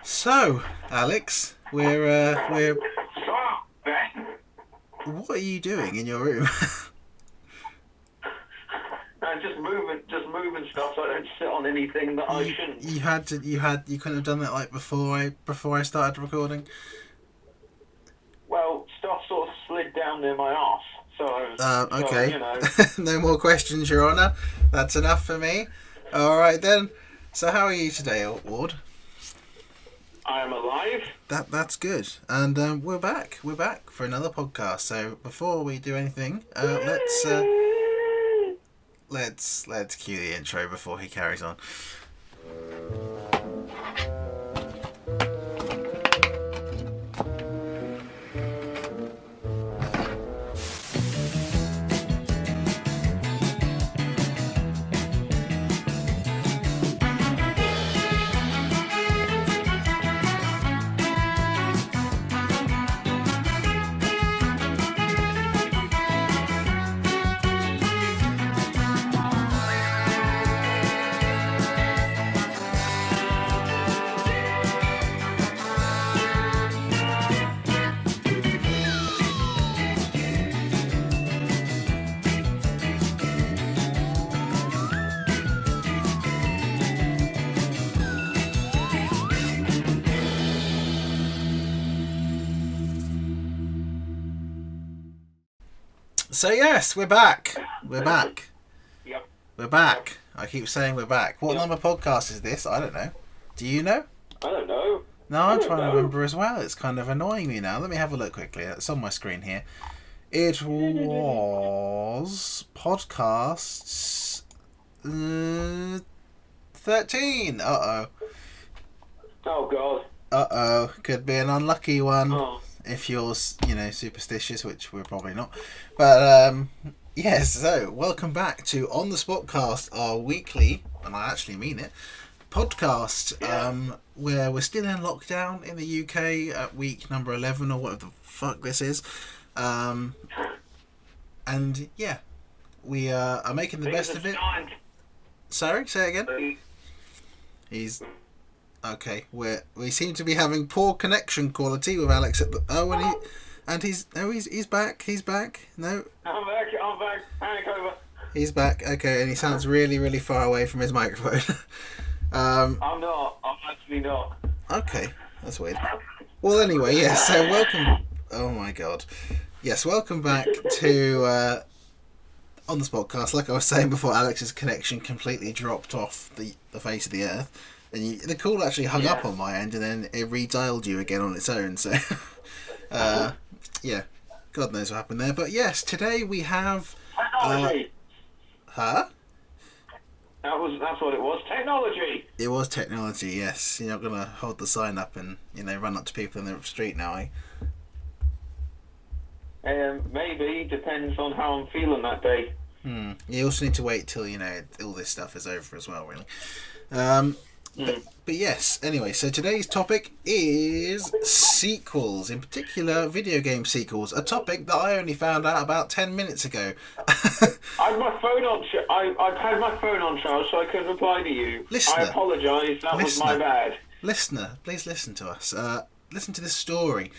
So, Alex, we're. Stop, Ben. What are you doing in your room? Just moving stuff so I don't sit on anything that I shouldn't. You couldn't have done that like before I started recording. Well, stuff sort of slid down near my arse, Okay. so you know. No more questions, Your Honour. That's enough for me. All right then. So, how are you today, Ward? I am alive. That's good, and we're back. We're back for another podcast. So before we do anything, let's cue the intro before he carries on. So yes, we're back. We're back. Yep. We're back. I keep saying we're back. What Yep. number podcast is this? I don't know. Do you know? I don't know. No, I'm don't trying to know. remember as well. It's kind of annoying me now. Let me have a look quickly. It's on my screen here. It was podcasts 13. Oh God. Could be an unlucky one. Oh. If you're, superstitious, which we're probably not. But, yes, so welcome back to On the Spotcast, our weekly, and I actually mean it, podcast, where we're still in lockdown in the UK at week number 11 or whatever the fuck this is. And, yeah, we are making the best of it. Sorry, say it again? He's... Okay, we seem to be having poor connection quality with Alex at the he's back. No, I'm back. Panic over. he's back. Okay, and he sounds really, really far away from his microphone. I'm not. I'm actually not. Okay, that's weird. Well, anyway, yes. So welcome. Oh my God. Yes, welcome back to On This Podcast. Like I was saying before, Alex's connection completely dropped off the face of the earth. And the call actually hung up on my end, and then it redialed you again on its own. So, yeah, God knows what happened there. But yes, today we have. Technology. Huh? That's what it was. Technology. It was technology. Yes, you're not gonna hold the sign up and run up to people in the street now, Maybe depends on how I'm feeling that day. You also need to wait till all this stuff is over as well, really. But yes, anyway, so today's topic is sequels, in particular video game sequels, a topic that I only found out about 10 minutes ago. I've my phone on. I've had my phone on charge, so I could reply to you. Listener. I apologise. That was my bad. Listener, please listen to us. Listen to this story.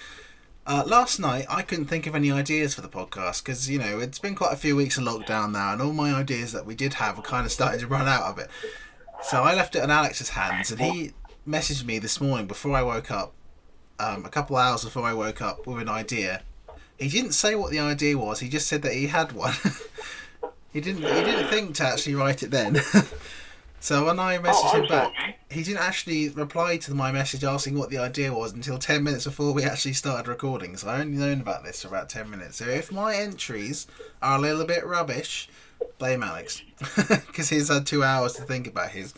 Last night, I couldn't think of any ideas for the podcast because, it's been quite a few weeks in lockdown now, and all my ideas that we did have are kind of starting to run out of it. So I left it in Alex's hands, and he messaged me this morning before I woke up, a couple of hours before I woke up, with an idea. He didn't say what the idea was. He just said that he had one. He didn't think to actually write it then. So when I messaged him back, he didn't actually reply to my message asking what the idea was until 10 minutes before we actually started recording. So I only known about this for about 10 minutes. So if my entries are a little bit rubbish, blame Alex. Because he's had 2 hours to think about his.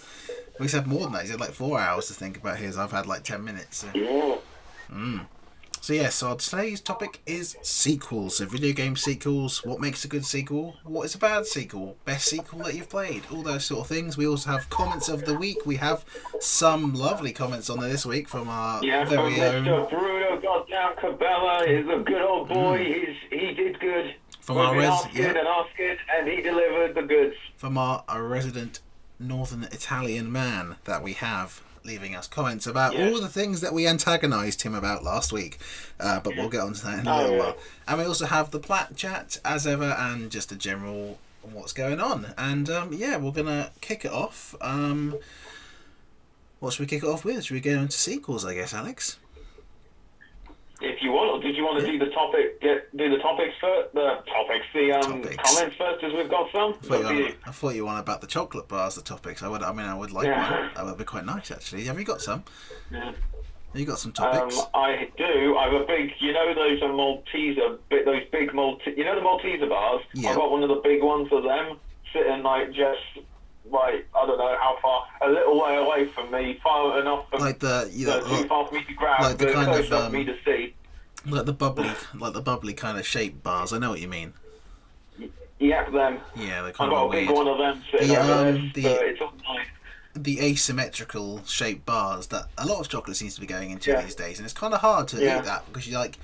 Well, he's had more than that. He's had like 4 hours to think about his. I've had like 10 minutes. So. So yeah, so today's topic is sequels. So video game sequels. What makes a good sequel? What is a bad sequel? Best sequel that you've played? All those sort of things. We also have comments of the week. We have some lovely comments on there this week from our very own Mr. Bruno Goddamn Cabela is a good old boy. He did good. From our asking, and he delivered the goods. From our resident northern Italian man that we have leaving us comments about Yes. all the things that we antagonised him about last week. But we'll get on to that in a little while. And we also have the Plat chat as ever, and just a general what's going on. And we're gonna kick it off. What should we kick it off with? Should we go into sequels, I guess, Alex? If you want, or did you want to do the topic? Do the topics first. The comments first, as we've got some. I thought you wanted about the chocolate bars. The topics. I would like one. That would be quite nice, actually. Have you got some? Yeah. Have you got some topics? I do. I have a big. You know those Malteser, those big You know the Malteser bars. Yeah. I've got one of the big ones of them sitting just. Like, I don't know how far, a little way away from me, far enough from like too far for me to grab, like the but kind close of enough for me to see. like the bubbly kind of shaped bars. I know what you mean. Yep, them. Yeah, they're I've kind got of a big weird. one of them sitting over there, so it's all nice. The asymmetrical shaped bars that a lot of chocolate seems to be going into these days, and it's kind of hard to eat that because you're like,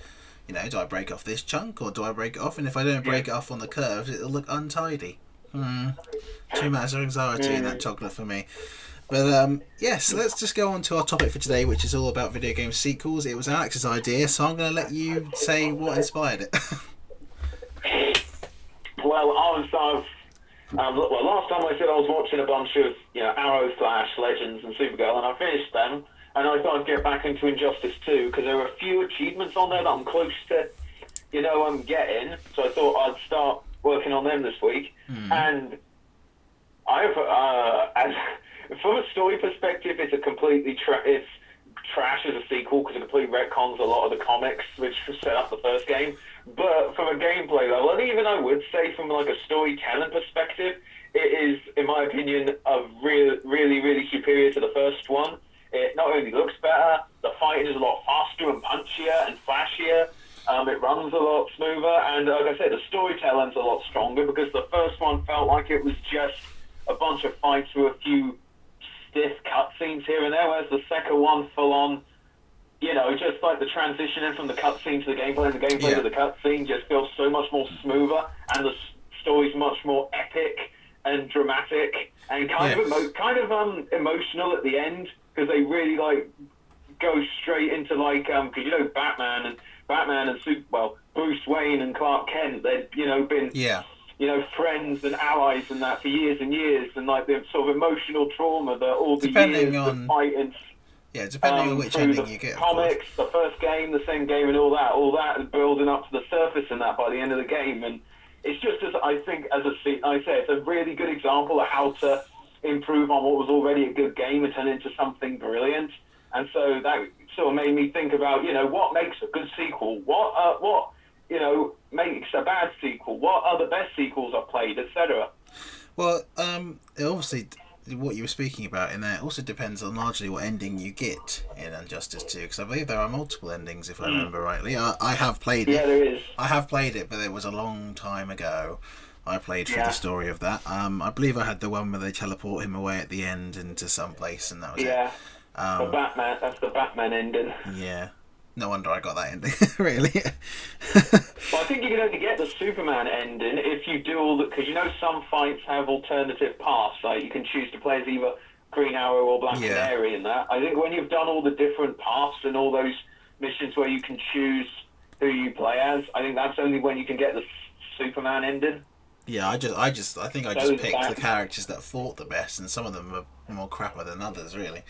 do I break off this chunk or do I break it off? And if I don't break it off on the curves, it'll look untidy. Too much anxiety in that chocolate for me. But so let's just go on to our topic for today, which is all about video game sequels. It was Alex's idea, so I'm going to let you say what inspired it. Well, last time I said I was watching a bunch of Arrow, Flash, Legends, and Supergirl, and I finished them, and I thought I'd get back into Injustice 2 because there were a few achievements on there that I'm close to, I'm getting. So I thought I'd start working on them this week, and I've from a story perspective, it's a completely it's trash as a sequel because it completely retcons a lot of the comics which set up the first game. But from a gameplay level, and even I would say from like a storytelling perspective, it is, in my opinion, really superior to the first one. It not only looks better, the fighting is a lot faster and punchier and flashier. It runs a lot smoother, and like I said, the storytelling's a lot stronger because the first one felt like it was just a bunch of fights with a few stiff cutscenes here and there, whereas the second one full on, just like the transitioning from the cutscene to the gameplay and the gameplay to the cutscene just feels so much more smoother, and the story's much more epic and dramatic and kind of emotional at the end because they really go straight into because Batman and Bruce Wayne and Clark Kent, they'd been friends and allies and that for years and years, and the sort of emotional trauma that all the years of fighting. Yeah, depending on which ending you get. Comics, the first game, the same game, and all that is building up to the surface and that by the end of the game, and it's just it's a really good example of how to improve on what was already a good game and turn it into something brilliant. And so that sort of made me think about, what makes a good sequel? What makes a bad sequel? What are the best sequels I've played, etc. Well, obviously, what you were speaking about in there also depends on largely what ending you get in Injustice 2, because I believe there are multiple endings, if I remember rightly. I have played it. Yeah, there is. I have played it, but it was a long time ago. I played through the story of that. I believe I had the one where they teleport him away at the end into some place, and that was it. Yeah. That's the Batman ending. Yeah. No wonder I got that ending, really. Well, I think you can only get the Superman ending if you do all the... Because some fights have alternative paths. Like, you can choose to play as either Green Arrow or Black Canary and that. I think when you've done all the different paths and all those missions where you can choose who you play as, I think that's only when you can get the Superman ending. Yeah, I think I just picked the characters that fought the best, and some of them are more crapper than others, really.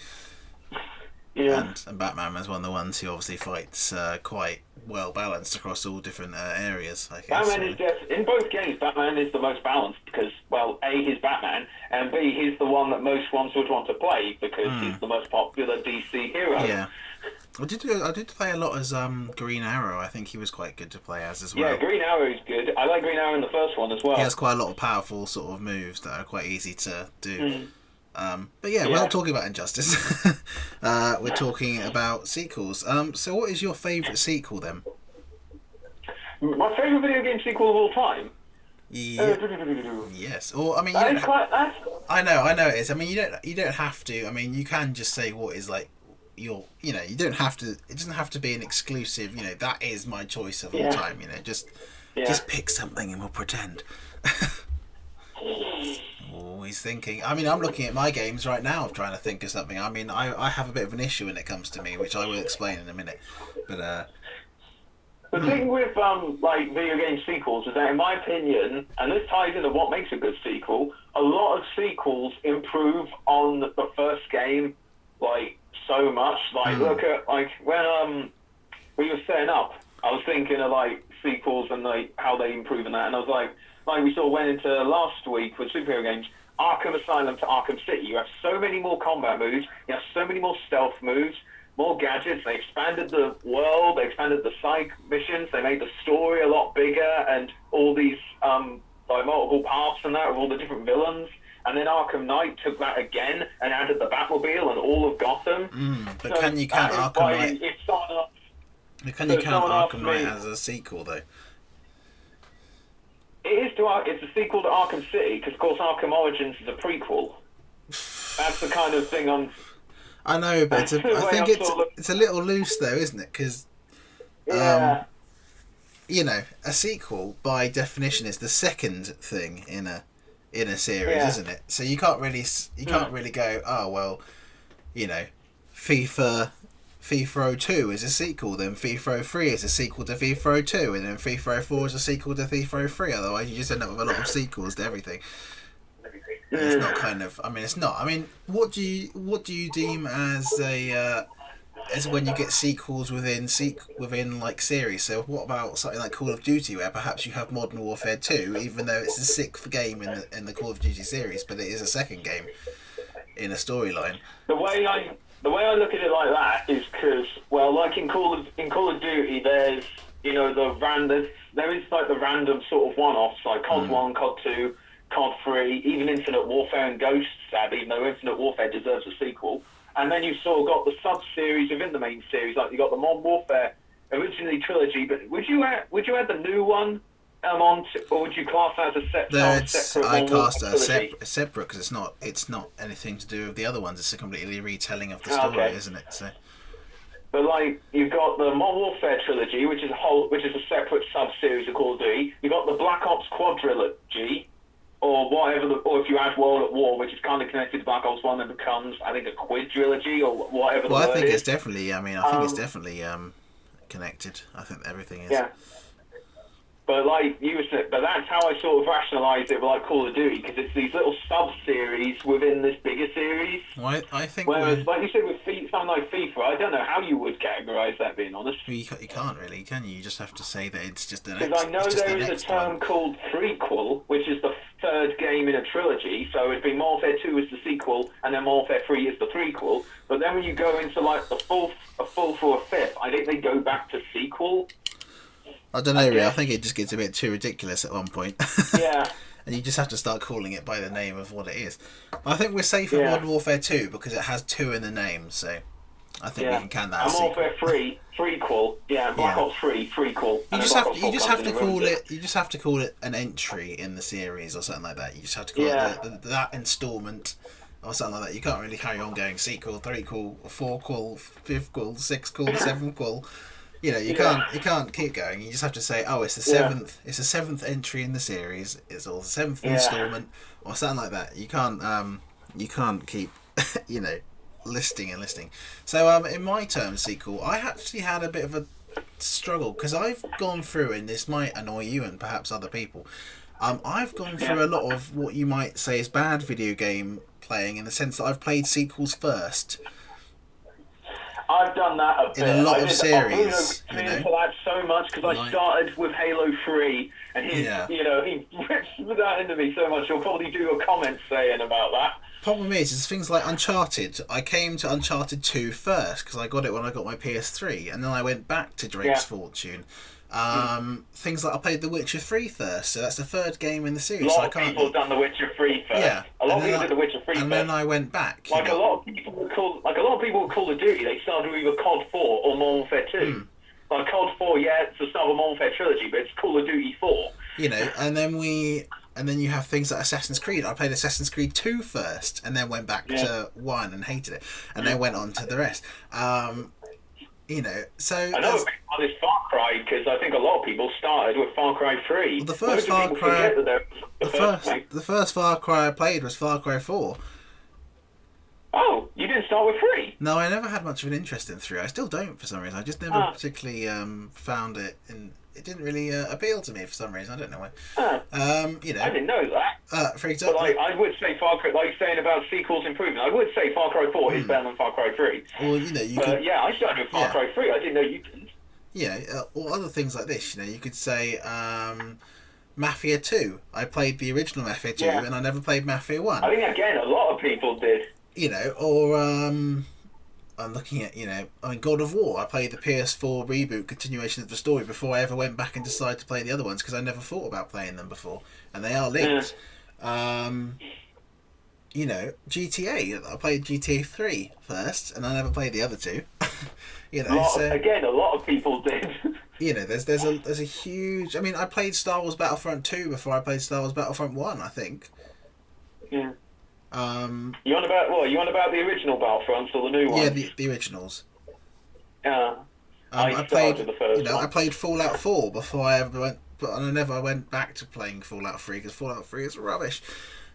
Yeah. And Batman was one of the ones who obviously fights quite well balanced across all different areas, I guess. Batman is in both games, Batman is the most balanced because, well, A, he's Batman, and B, he's the one that most ones would want to play because he's the most popular DC hero. Yeah. I did play a lot as Green Arrow. I think he was quite good to play as well. Yeah, Green Arrow's good. I like Green Arrow in the first one as well. He has quite a lot of powerful sort of moves that are quite easy to do. But we're not talking about Injustice. We're talking about sequels. So what is your favourite sequel then? My favourite video game sequel of all time? Yes. Or I mean, I know it is. I mean, you don't have to. I mean, you can just say what is like your. You don't have to. It doesn't have to be an exclusive. That is my choice of all time. Just pick something and we'll pretend. Oh always thinking. I mean, I'm looking at my games right now, trying to think of something. I mean, I have a bit of an issue when it comes to me, which I will explain in a minute. But the thing with like video game sequels is that, in my opinion, and this ties into what makes a good sequel, a lot of sequels improve on the first game like so much. Like look at like when we were setting up, I was thinking of like sequels and like how they improve in that, and I was like we sort of went into last week with superhero games, Arkham Asylum to Arkham City. You have so many more combat moves, you have so many more stealth moves, more gadgets. They expanded the world, they expanded the side missions, they made the story a lot bigger, and all these like multiple paths and that with all the different villains. And then Arkham Knight took that again and added the Batmobile and all of Gotham. But so can you count Arkham Knight? Can you count Arkham Knight as a sequel though? It's a sequel to Arkham City because, of course, Arkham Origins is a prequel. That's the kind of thing I know, but I think it's a little loose though, isn't it? Because you know, a sequel by definition is the second thing in a series, isn't it? So you can't really go, oh well, you know, FIFA 02 is a sequel, then FIFA 03 is a sequel to FIFA 02, and then FIFA 04 is a sequel to FIFA 3. Otherwise, you just end up with a lot of sequels to everything. It's not kind of. I mean, it's not. I mean, what do you deem as when you get sequels within like series? So what about something like Call of Duty, where perhaps you have Modern Warfare 2, even though it's the sixth game in the Call of Duty series, but it is a second game in a storyline. The way I look at it like that is because, well, like in Call of Duty, there's there is like the random sort of one-offs like COD 1, COD 2, COD 3, even Infinite Warfare and Ghosts have, even though Infinite Warfare deserves a sequel. And then you've sort of got the sub-series within the main series, like you got the Modern Warfare originally trilogy. But would you add the new one on, or would you class that as a separate? I class it as separate because it's not anything to do with the other ones. It's a completely retelling of the story, isn't it? So. But like you've got the Modern Warfare trilogy, which is a separate sub-series of Call of Duty. You've got the Black Ops quadrilogy, or whatever, or if you add World at War, which is kind of connected to Black Ops 1, then becomes, I think, a quidrilogy or whatever. Well, I think it's definitely. I mean, I think it's definitely connected. I think everything is. Yeah. But like you said, but that's how I sort of rationalised it with like Call of Duty, because it's these little sub-series within this bigger series. Well, I think. Whereas, like you said, with something like FIFA, I don't know how you would categorise that, being honest. Well, you can't really, can you? You just have to say that it's just the next. Because I know there is a term called prequel, which is the third game in a trilogy. So it'd be Modern Warfare 2 is the sequel, and then Modern Warfare 3 is the prequel. But then when you go into like a fourth or a fifth, I think they go back to sequel. I don't know, really. I think it just gets a bit too ridiculous at one point. Yeah. And you just have to start calling it by the name of what it is. But I think we're safe with Modern Warfare 2 because it has 2 in the name, so I think we can count that as Modern Warfare 3, prequel. Yeah, Black Ops 3, prequel. You just have to call it an entry in the series or something like that. You just have to call it that installment or something like that. You can't really carry on going sequel, 3quel, 4quel, 5quel, 6quel, 7quel. You know, you can't keep going. You just have to say, oh, it's the seventh. It's the seventh entry in the series. It's all the seventh installment, or something like that. You can't keep, you know, listing. So, in my term sequel, I actually had a bit of a struggle because I've gone through, and this might annoy you and perhaps other people. I've gone through a lot of what you might say is bad video game playing, in the sense that I've played sequels first. I've done that a bit. In a lot of series, you know. For that so much because I started with Halo 3, and he rips that into me so much. He'll probably do a comment saying about that. Problem is things like Uncharted. I came to Uncharted 2 first because I got it when I got my PS3, and then I went back to Drake's Fortune. Things like I played The Witcher 3 first, so that's the third game in the series. A lot of people have done The Witcher 3 first. Yeah, a lot of people did The Witcher 3 first. And then I went back. A lot of people with Call of Duty, they started with either COD 4 or Modern Warfare 2. Like COD 4, it's the start of a Modern Warfare trilogy, but it's Call of Duty 4. You know, and then you have things like Assassin's Creed. I played Assassin's Creed 2 first, and then went back to 1 and hated it, and then went on to the rest. You know, so I know this Far Cry made, because I think a lot of people started with Far Cry 3. Well, the first Far Cry, the first Far Cry I played was Far Cry 4. Oh, you didn't start with 3? No, I never had much of an interest in 3. I still don't for some reason. I just never particularly found it, and it didn't really appeal to me for some reason. I don't know why. You know, I didn't know that. For example, but I would say Far Cry, like saying about sequels improving, I would say Far Cry 4 is better than Far Cry 3. Well, you know, you could, yeah, I started with Far Cry 3. I didn't know you didn't. Yeah, or other things like this. You know, you could say Mafia 2. I played the original Mafia 2, and I never played Mafia 1. I think again, a lot of people did. You know, or I'm looking at, you know, I mean, God of War. I played the PS4 reboot continuation of the story before I ever went back and decided to play the other ones, because I never thought about playing them before, and they are linked. You know, GTA. I played GTA 3 first, and I never played the other two. You know, again, a lot of people did. You know, there's a huge. I mean, I played Star Wars Battlefront 2 before I played Star Wars Battlefront 1. I think. Yeah. You on about what? You on about the original Battlefronts or the new ones? Yeah, the originals. I played with the first one. I played Fallout 4 before I ever went, but I never went back to playing Fallout 3 because Fallout 3 is rubbish.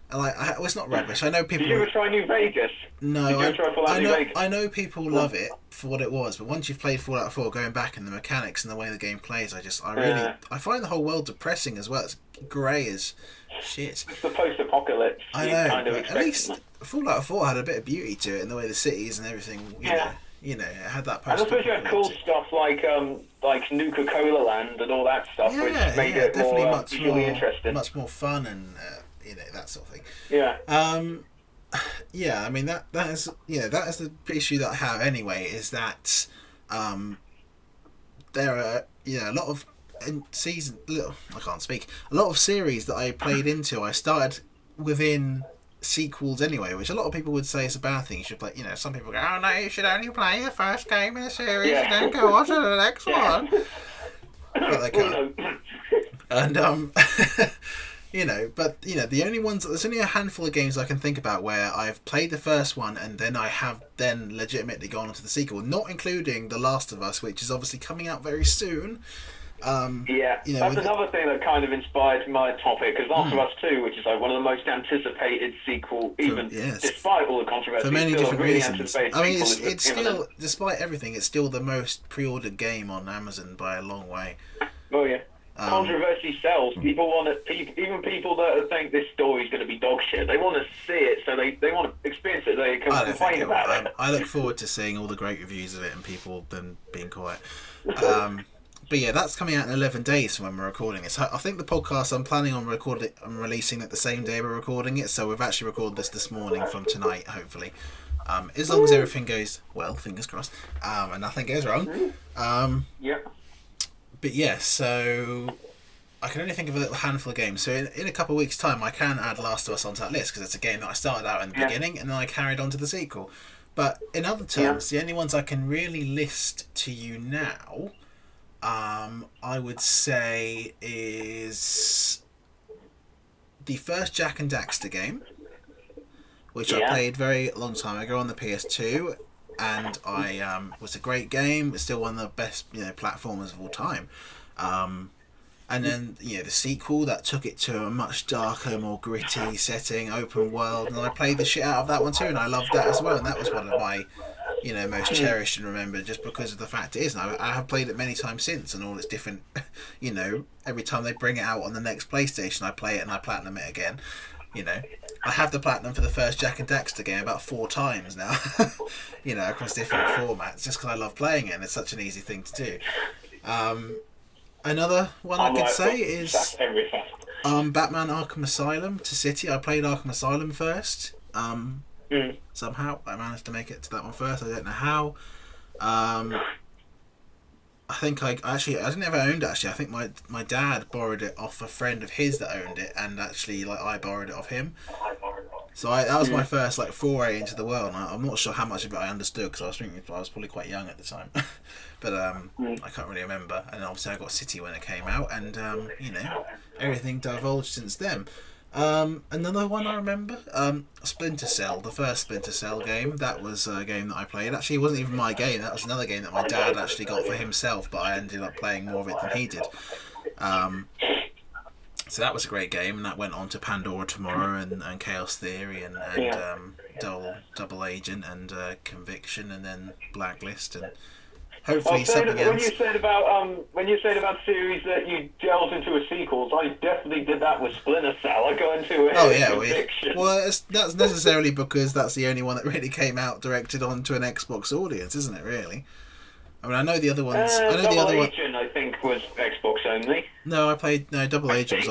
And well, it's not rubbish. I know people. Did you ever try New Vegas? No, Did you ever try Fallout New Vegas? I know people love it for what it was, but once you've played Fallout 4, going back and the mechanics and the way the game plays, I find the whole world depressing as well. It's grey as shit. It's the post-apocalypse. I know, kind of but at least Fallout 4 had a bit of beauty to it in the way the cities and everything. You know, it had that. And I suppose you had cool stuff like Nuka-Cola Land and all that stuff, which made it more visually interesting, much more fun, and you know, that sort of thing. Yeah. Yeah. I mean that is the issue that I have anyway. Is that there are a lot of I can't speak. A lot of series that I played into, I started within sequels anyway, which a lot of people would say is a bad thing. You should play. You know, some people go, "Oh no, you should only play the first game in the series and then go on to the next one." But they can't. And you know, but you know, the only ones, there's only a handful of games I can think about where I've played the first one and then I have then legitimately gone on to the sequel, not including The Last of Us, which is obviously coming out very soon. You know, that's another thing that kind of inspired my topic, because Last of Us 2, which is like one of the most anticipated sequel, despite all the controversy, for many different really reasons. I mean, it's still, despite everything, it's still the most pre-ordered game on Amazon by a long way. Oh yeah. Controversy sells. People want to, even people that think this story is going to be dog shit, they want to see it, so they want to experience it. They can complain about it. I look forward to seeing all the great reviews of it and people then being quiet. But yeah, that's coming out in 11 days from when we're recording this. I think the podcast I'm planning on releasing it the same day we're recording it, so we've actually recorded this morning from tonight, hopefully. As long as everything goes well, fingers crossed, and nothing goes wrong. But yeah, so I can only think of a little handful of games. So in a couple of weeks' time, I can add Last of Us onto that list, because it's a game that I started out in the beginning and then I carried on to the sequel. But in other terms, the only ones I can really list to you now, I would say, is the first Jak and Daxter game, which I played very long time ago on the PS2, and was a great game. It's still one of the best platformers of all time. And then the sequel that took it to a much darker, more gritty setting, open world, and I played the shit out of that one too, and I loved that as well. And that was one of my most cherished and remembered, just because of the fact it is. And I have played it many times since, and all its different, every time they bring it out on the next PlayStation, I play it and I platinum it again. I have the platinum for the first Jak and Daxter game about 4 times now, across different formats, just because I love playing it and it's such an easy thing to do. Another one I could say is Batman Arkham Asylum to City. I played Arkham Asylum first. Somehow I managed to make it to that one first. I don't know how. I think I didn't ever own it actually. I think my dad borrowed it off a friend of his that owned it, and actually I borrowed it off him. So that was my first foray into the world. And I'm not sure how much of it I understood, because I was probably quite young at the time. But I can't really remember. And obviously I got City when it came out, and everything divulged since then. Another one I remember, Splinter Cell, the first Splinter Cell game. That was a game that I played. Actually, it wasn't even my game. That was another game that my dad actually got for himself, but I ended up playing more of it than he did. Um, so that was a great game, and that went on to Pandora Tomorrow and Chaos Theory and Double Agent and Conviction, and then Blacklist, and hopefully something else. When you said about series that you delved into as sequels, I definitely did that with Splinter Cell. I got into it. Oh yeah, that's necessarily because that's the only one that really came out directed onto an Xbox audience, isn't it? Really. I mean, I know the other ones. I know the other one. Agent, I think, was Xbox only. No, Double Agent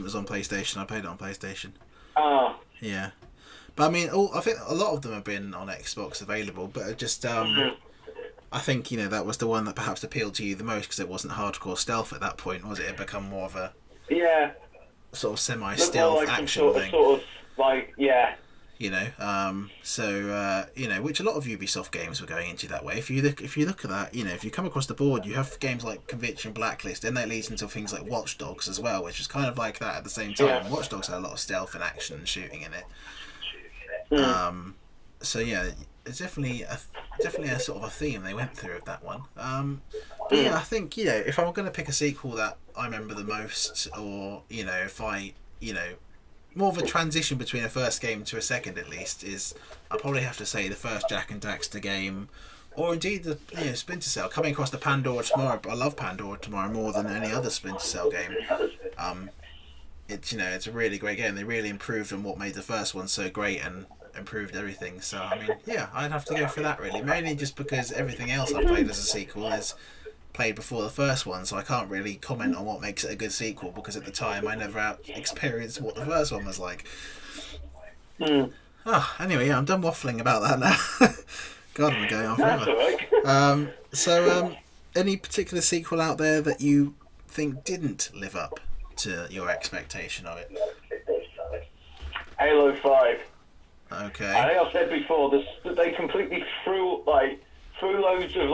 was on PlayStation. I played it on PlayStation. Ah. Yeah, but I mean, I think a lot of them have been on Xbox available, but just I think that was the one that perhaps appealed to you the most because it wasn't hardcore stealth at that point, was it? It had become more of a sort of semi-stealth action thing. Sort of like which a lot of Ubisoft games were going into that way. If you look at that, if you come across the board, you have games like Conviction, Blacklist, and that leads into things like Watch Dogs as well, which is kind of like that at the same time. Yeah. Watch Dogs had a lot of stealth and action and shooting in it. So yeah, it's definitely a sort of a theme they went through with that one. But yeah, I think if I'm going to pick a sequel that I remember the most, or if I more of a transition between a first game to a second at least, is I'll probably have to say the first Jack and Daxter game, or indeed the Splinter Cell. Coming across the Pandora Tomorrow, I love Pandora Tomorrow more than any other Splinter Cell game. It's a really great game. They really improved on what made the first one so great and improved everything. So I mean, yeah, I'd have to go for that really, mainly just because everything else I played as a sequel is played before the first one, so I can't really comment on what makes it a good sequel because at the time I never experienced what the first one was like. Anyway, yeah, I'm done waffling about that now. God, I'm going on forever. So any particular sequel out there that you think didn't live up to your expectation of it? Halo 5. Okay. I think I've said before, they completely threw loads of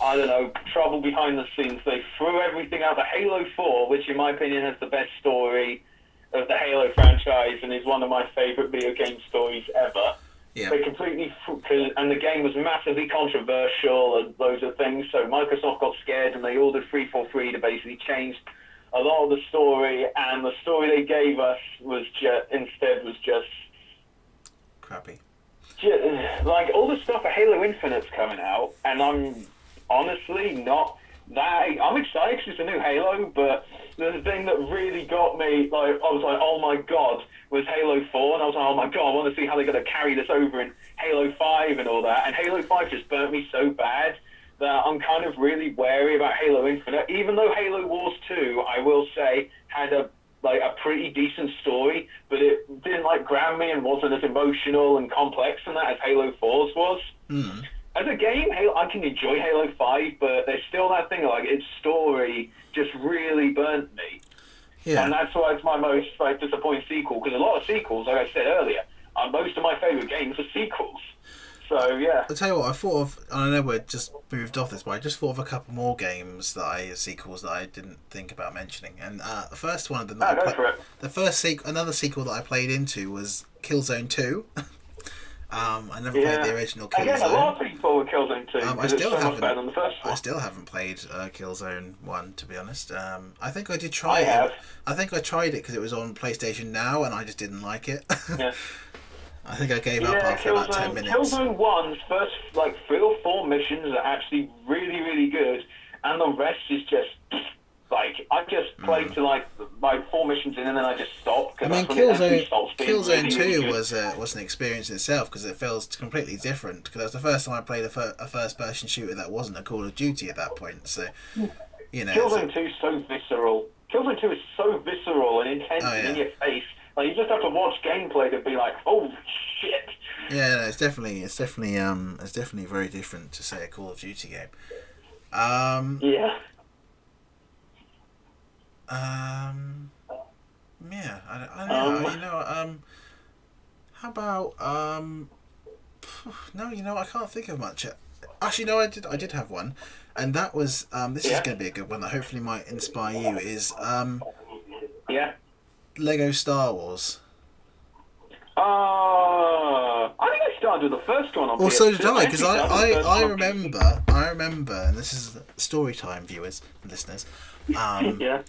I don't know, trouble behind the scenes. They threw everything out. The Halo 4, which in my opinion has the best story of the Halo franchise and is one of my favourite video game stories ever. Yeah. They completely, and the game was massively controversial and loads of things, so Microsoft got scared and they ordered 343 to basically change a lot of the story, and the story they gave us was just crappy. Like, all the stuff for Halo Infinite's coming out, and I'm honestly not that. I'm excited because it's a new Halo, but the thing that really got me, I was like, oh my god, was Halo 4, and I was like, oh my god, I want to see how they're going to carry this over in Halo 5 and all that, and Halo 5 just burnt me so bad that I'm kind of really wary about Halo Infinite, even though Halo Wars 2, I will say, had a pretty decent story, but it didn't grab me and wasn't as emotional and complex and that as Halo 4's was. As a game, I can enjoy Halo 5, but there's still that thing its story just really burnt me. Yeah. And that's why it's my most disappointing sequel, because a lot of sequels, like I said earlier, most of my favourite games are sequels. So, yeah. I'll tell you what, I thought of, and I know we're just moved off this, but I just thought of a couple more games sequels that I didn't think about mentioning. And the first one of them another sequel that I played into was Killzone 2. I never played the original Killzone. Again, a lot of people with Killzone 2, I still so much better than the first one. I still haven't played Killzone 1, to be honest. I think I did try it. I think I tried it because it was on PlayStation Now, and I just didn't like it. Yeah. I think I gave up after about 10 minutes. Killzone 1's first 3 or 4 missions are actually really, really good, and the rest is just I just played to 4 missions in, and then I just stopped. I mean, Killzone 2 was an experience in itself because it feels completely different. Because that was the first time I played a first-person shooter that wasn't a Call of Duty at that point. So, Killzone 2 is so visceral. Killzone 2 is so visceral and intense and in your face. You just have to watch gameplay to be like, oh shit. Yeah, no, it's definitely very different to say a Call of Duty game. Yeah. Yeah, I don't know. How about no, I can't think of much. Actually, no, I did have one, and that was this is going to be a good one that hopefully might inspire you. Is Lego Star Wars? I think I started with the first one on Well, PS2. so did I, because actually started with the first I one on PC. remember, and this is story time, viewers and listeners. Yeah.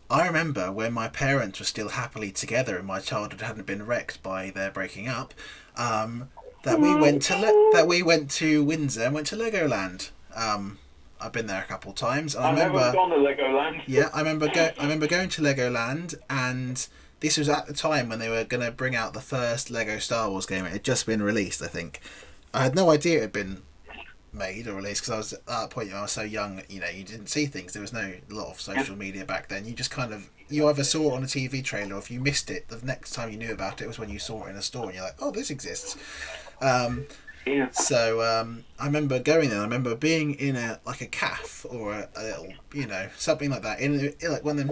I remember when my parents were still happily together and my childhood hadn't been wrecked by their breaking up. That we went to Windsor and went to Legoland. I've been there a couple of times. And I I've never remember, gone to Legoland. yeah, I remember going to Legoland, and this was at the time when they were going to bring out the first Lego Star Wars game. It had just been released, I think. I had no idea it had been made or released because I was at that point I was so young. You know, you didn't see things. There was no lot of social media back then. You just kind of you either saw it on a TV trailer, or if you missed it, the next time you knew about it was when you saw it in a store, and you're like, "Oh, this exists." Yeah. So I remember going there. I remember being in a cafe or a little, something like that, in like one of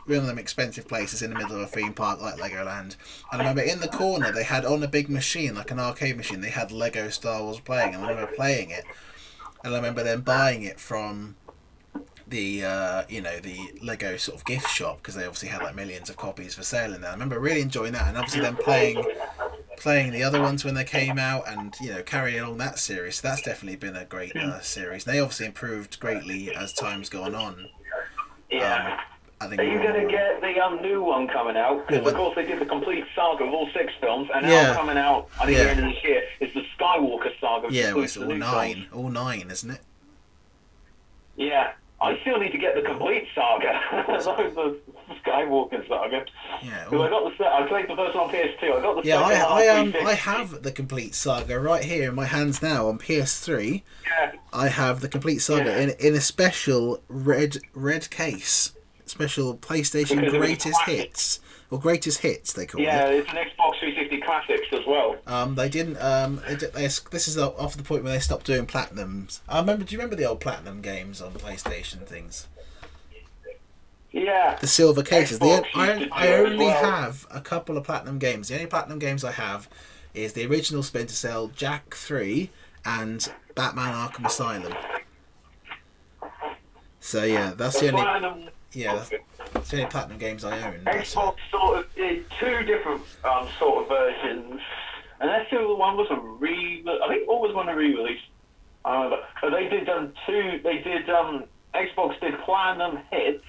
them expensive places in the middle of a theme park like Legoland. And I remember in the corner they had on a big machine, like an arcade machine, they had Lego Star Wars playing, and I remember playing it. And I remember then buying it from the the Lego sort of gift shop, because they obviously had like millions of copies for sale in there. I remember really enjoying that, and obviously then playing the other ones when they came out, and carrying along that series. So that's definitely been a great series. They obviously improved greatly as time's gone on. Yeah. I think Are you going to get the new one coming out? Because, of course, they did the complete saga of all 6 films, and now coming out, I think, at the end of this year, is the Skywalker saga. Yeah, well, it's all 9. All 9, isn't it? Yeah. I still need to get the complete saga, the Skywalker saga. Yeah. Because I played the first one on PS2. I got the second one on 360. I have the complete saga right here in my hands now on PS3. Yeah. I have the complete saga in a special red case. Special PlayStation Greatest Hits. Or Greatest Hits, they call it. Yeah, it's an Xbox 360 Classics as well. They didn't. This is off the point where they stopped doing platinums. Do you remember the old platinum games on PlayStation things? Yeah. The silver cases. I only have a couple of platinum games. The only platinum games I have is the original Splinter Cell, Jack 3, and Batman Arkham Asylum. So yeah, that's the only. Yeah, that's the only platinum games I own. Xbox sort of did 2 different sort of versions, and that silver one was I think all was one a re-release. But they did 2. They did Xbox did Platinum Hits,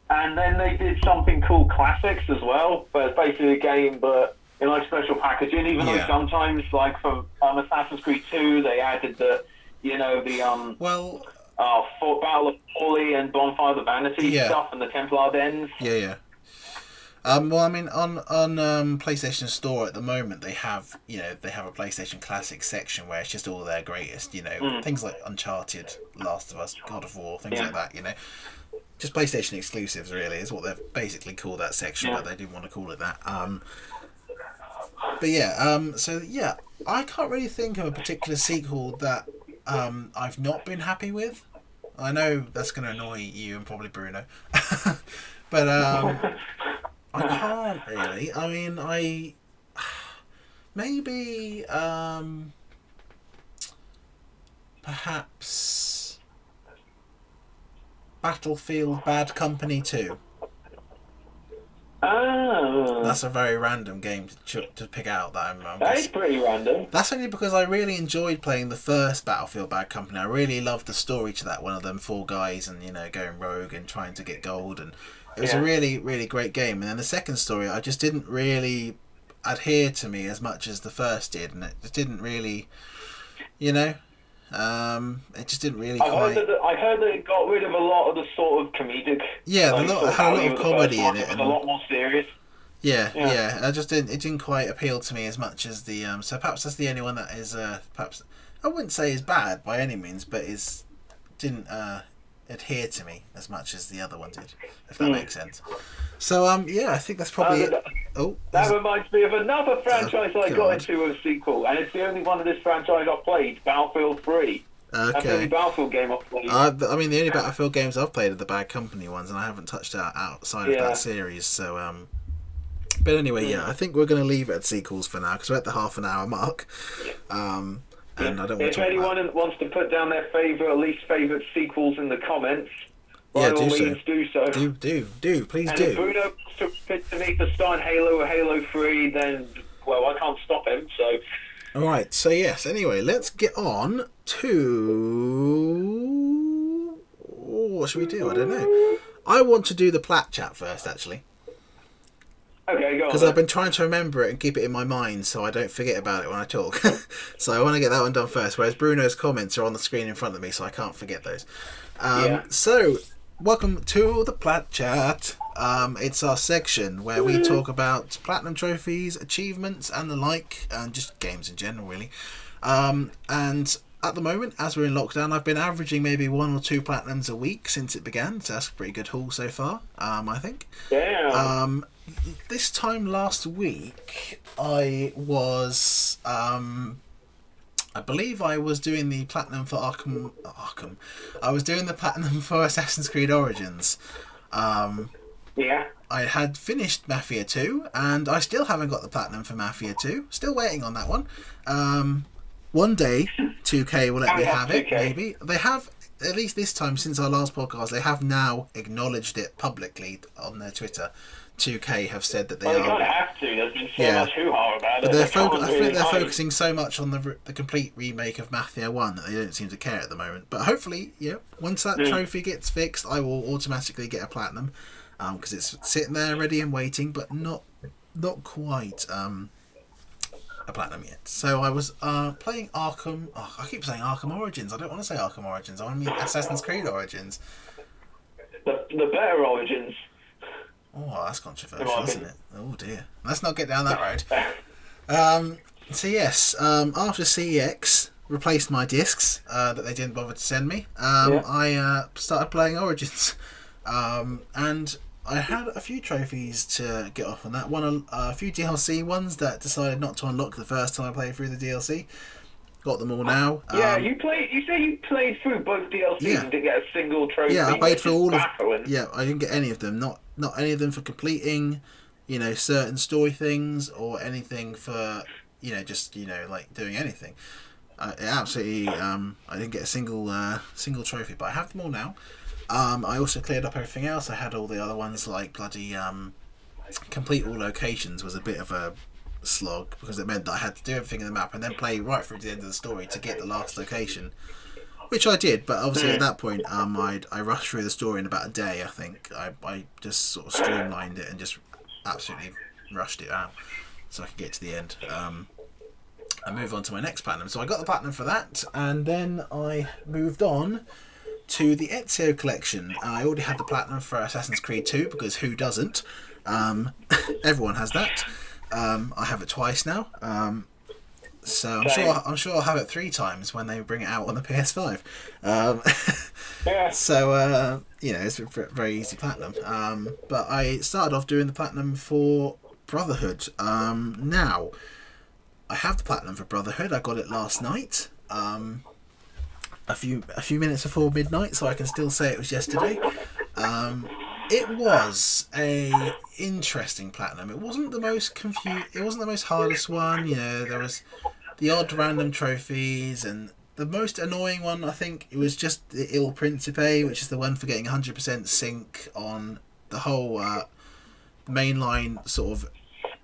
and then they did something called Classics as well. But it's basically a game, but in like special packaging. Even though sometimes, like for Assassin's Creed 2, they added the for Battle of Forlì and Bonfire of the Vanity stuff and the Templar Dens. Yeah. Well, I mean, on PlayStation Store at the moment, they have a PlayStation Classic section where it's just all their greatest, things like Uncharted, Last of Us, God of War, things like that. Just PlayStation exclusives, really, is what they've basically called that section, but they didn't want to call it that. I can't really think of a particular sequel that I've not been happy with. I know that's going to annoy you and probably Bruno, but I can't really. I mean, maybe perhaps Battlefield Bad Company 2. Oh. That's a very random game to pick out. That is pretty random. That's only because I really enjoyed playing the first Battlefield Bad Company. I really loved the story to that. One of them 4 guys and going rogue and trying to get gold, and it was a really, really great game. And then the second story, I just didn't really adhere to me as much as the first did, and it just didn't really, it just didn't really quite. I heard that it got rid of a lot of the sort of comedic. Yeah, it had a lot of comedy in it. It was a lot more serious. Yeah. I just didn't. It didn't quite appeal to me as much as the. So perhaps that's the only one that is. Perhaps I wouldn't say is bad by any means, but didn't adhere to me as much as the other one did. If that makes sense. So I think that's probably it. That reminds me of another franchise I got into a sequel, and it's the only one of this franchise I've played, Battlefield 3. That's the only Battlefield game I've played. The only Battlefield games I've played are the Bad Company ones, and I haven't touched outside of that series. So, but anyway, I think we're going to leave it at sequels for now because we're at the half an hour mark. And I don't want to. If anyone wants to put down their least favourite sequels in the comments, by do all so. means, do so. Do, please And do. if Bruno fits to me for starting Halo or Halo 3, then, well, I can't stop him, so... Alright, so yes, anyway, let's get on to... what should we do? I don't know. I want to do the Plat chat first, actually. Okay, go on. Because I've been trying to remember it and keep it in my mind so I don't forget about it when I talk. So I want to get that one done first, whereas Bruno's comments are on the screen in front of me, so I can't forget those. So, welcome to the Plat Chat. It's our section where we talk about platinum trophies, achievements, and the like, and just games in general, really. And at the moment, as we're in lockdown, I've been averaging maybe 1 or 2 platinums a week since it began, so that's a pretty good haul so far, I think. Damn. This time last week, I was, I believe I was doing the platinum for Arkham. I was doing the platinum for Assassin's Creed Origins. Yeah. I had finished Mafia 2, and I still haven't got the platinum for Mafia 2. Still waiting on that one. One day, 2K will let me have it, maybe. They have, at least this time since our last podcast, they have now acknowledged it publicly on their Twitter. 2K have said that they are. They kind of have to. There's been so much hoo-ha about it. I think they're focusing so much on the complete remake of Mafia 1 that they don't seem to care at the moment. But hopefully, once that trophy gets fixed, I will automatically get a platinum, because it's sitting there ready and waiting, but not quite a platinum yet. So I was playing Arkham. Oh, I keep saying Arkham Origins. I don't want to say Arkham Origins. I want to mean Assassin's Creed Origins. The better Origins. Oh, that's controversial, isn't it? Oh dear. Let's not get down that road. So yes, after CEX replaced my discs that they didn't bother to send me, I started playing Origins, and I had a few trophies to get off on that. A few DLC ones that decided not to unlock the first time I played through the DLC. Got them all now. You say you played through both DLCs and didn't get a single trophy. Yeah, I played through all of. Yeah, I didn't get any of them. Not any of them for completing, certain story things or anything for, just like doing anything. Absolutely, I didn't get a single trophy, but I have them all now. I also cleared up everything else. I had all the other ones like bloody complete all locations was a bit of a slog because it meant that I had to do everything in the map and then play right through to the end of the story to get the last location, which I did. But obviously at that point, I rushed through the story in about a day. I think I just sort of streamlined it and just absolutely rushed it out so I could get to the end. I moved on to my next platinum, so I got the platinum for that, and then I moved on to the Ezio collection. I already had the platinum for Assassin's Creed 2 because who doesn't? Everyone has that. I have it twice now, so I'm sure I'll have it 3 times when they bring it out on the PS5. So it's a very easy platinum. But I started off doing the platinum for Brotherhood. Now I have the platinum for Brotherhood. I got it last night, a few minutes before midnight, so I can still say it was yesterday. It was a interesting platinum. It wasn't the most It wasn't the most hardest one. There was the odd random trophies, and the most annoying one, I think, it was just the Il Principe, which is the one for getting 100% sync on the whole mainline sort of.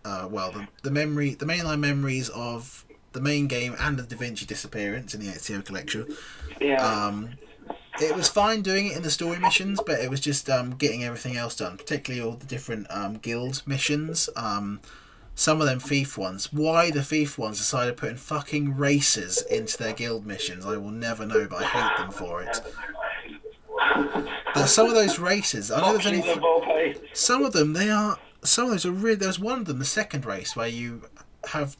The mainline memories of the main game and the Da Vinci disappearance in the Ezio collection. Yeah. It was fine doing it in the story missions, but it was just getting everything else done, particularly all the different guild missions. Some of them thief ones. Why the thief ones decided putting fucking races into their guild missions, I will never know, but I hate them for it. But some of those races, I know there's only some of them. Some of those are really. There was one of them, the second race, where you have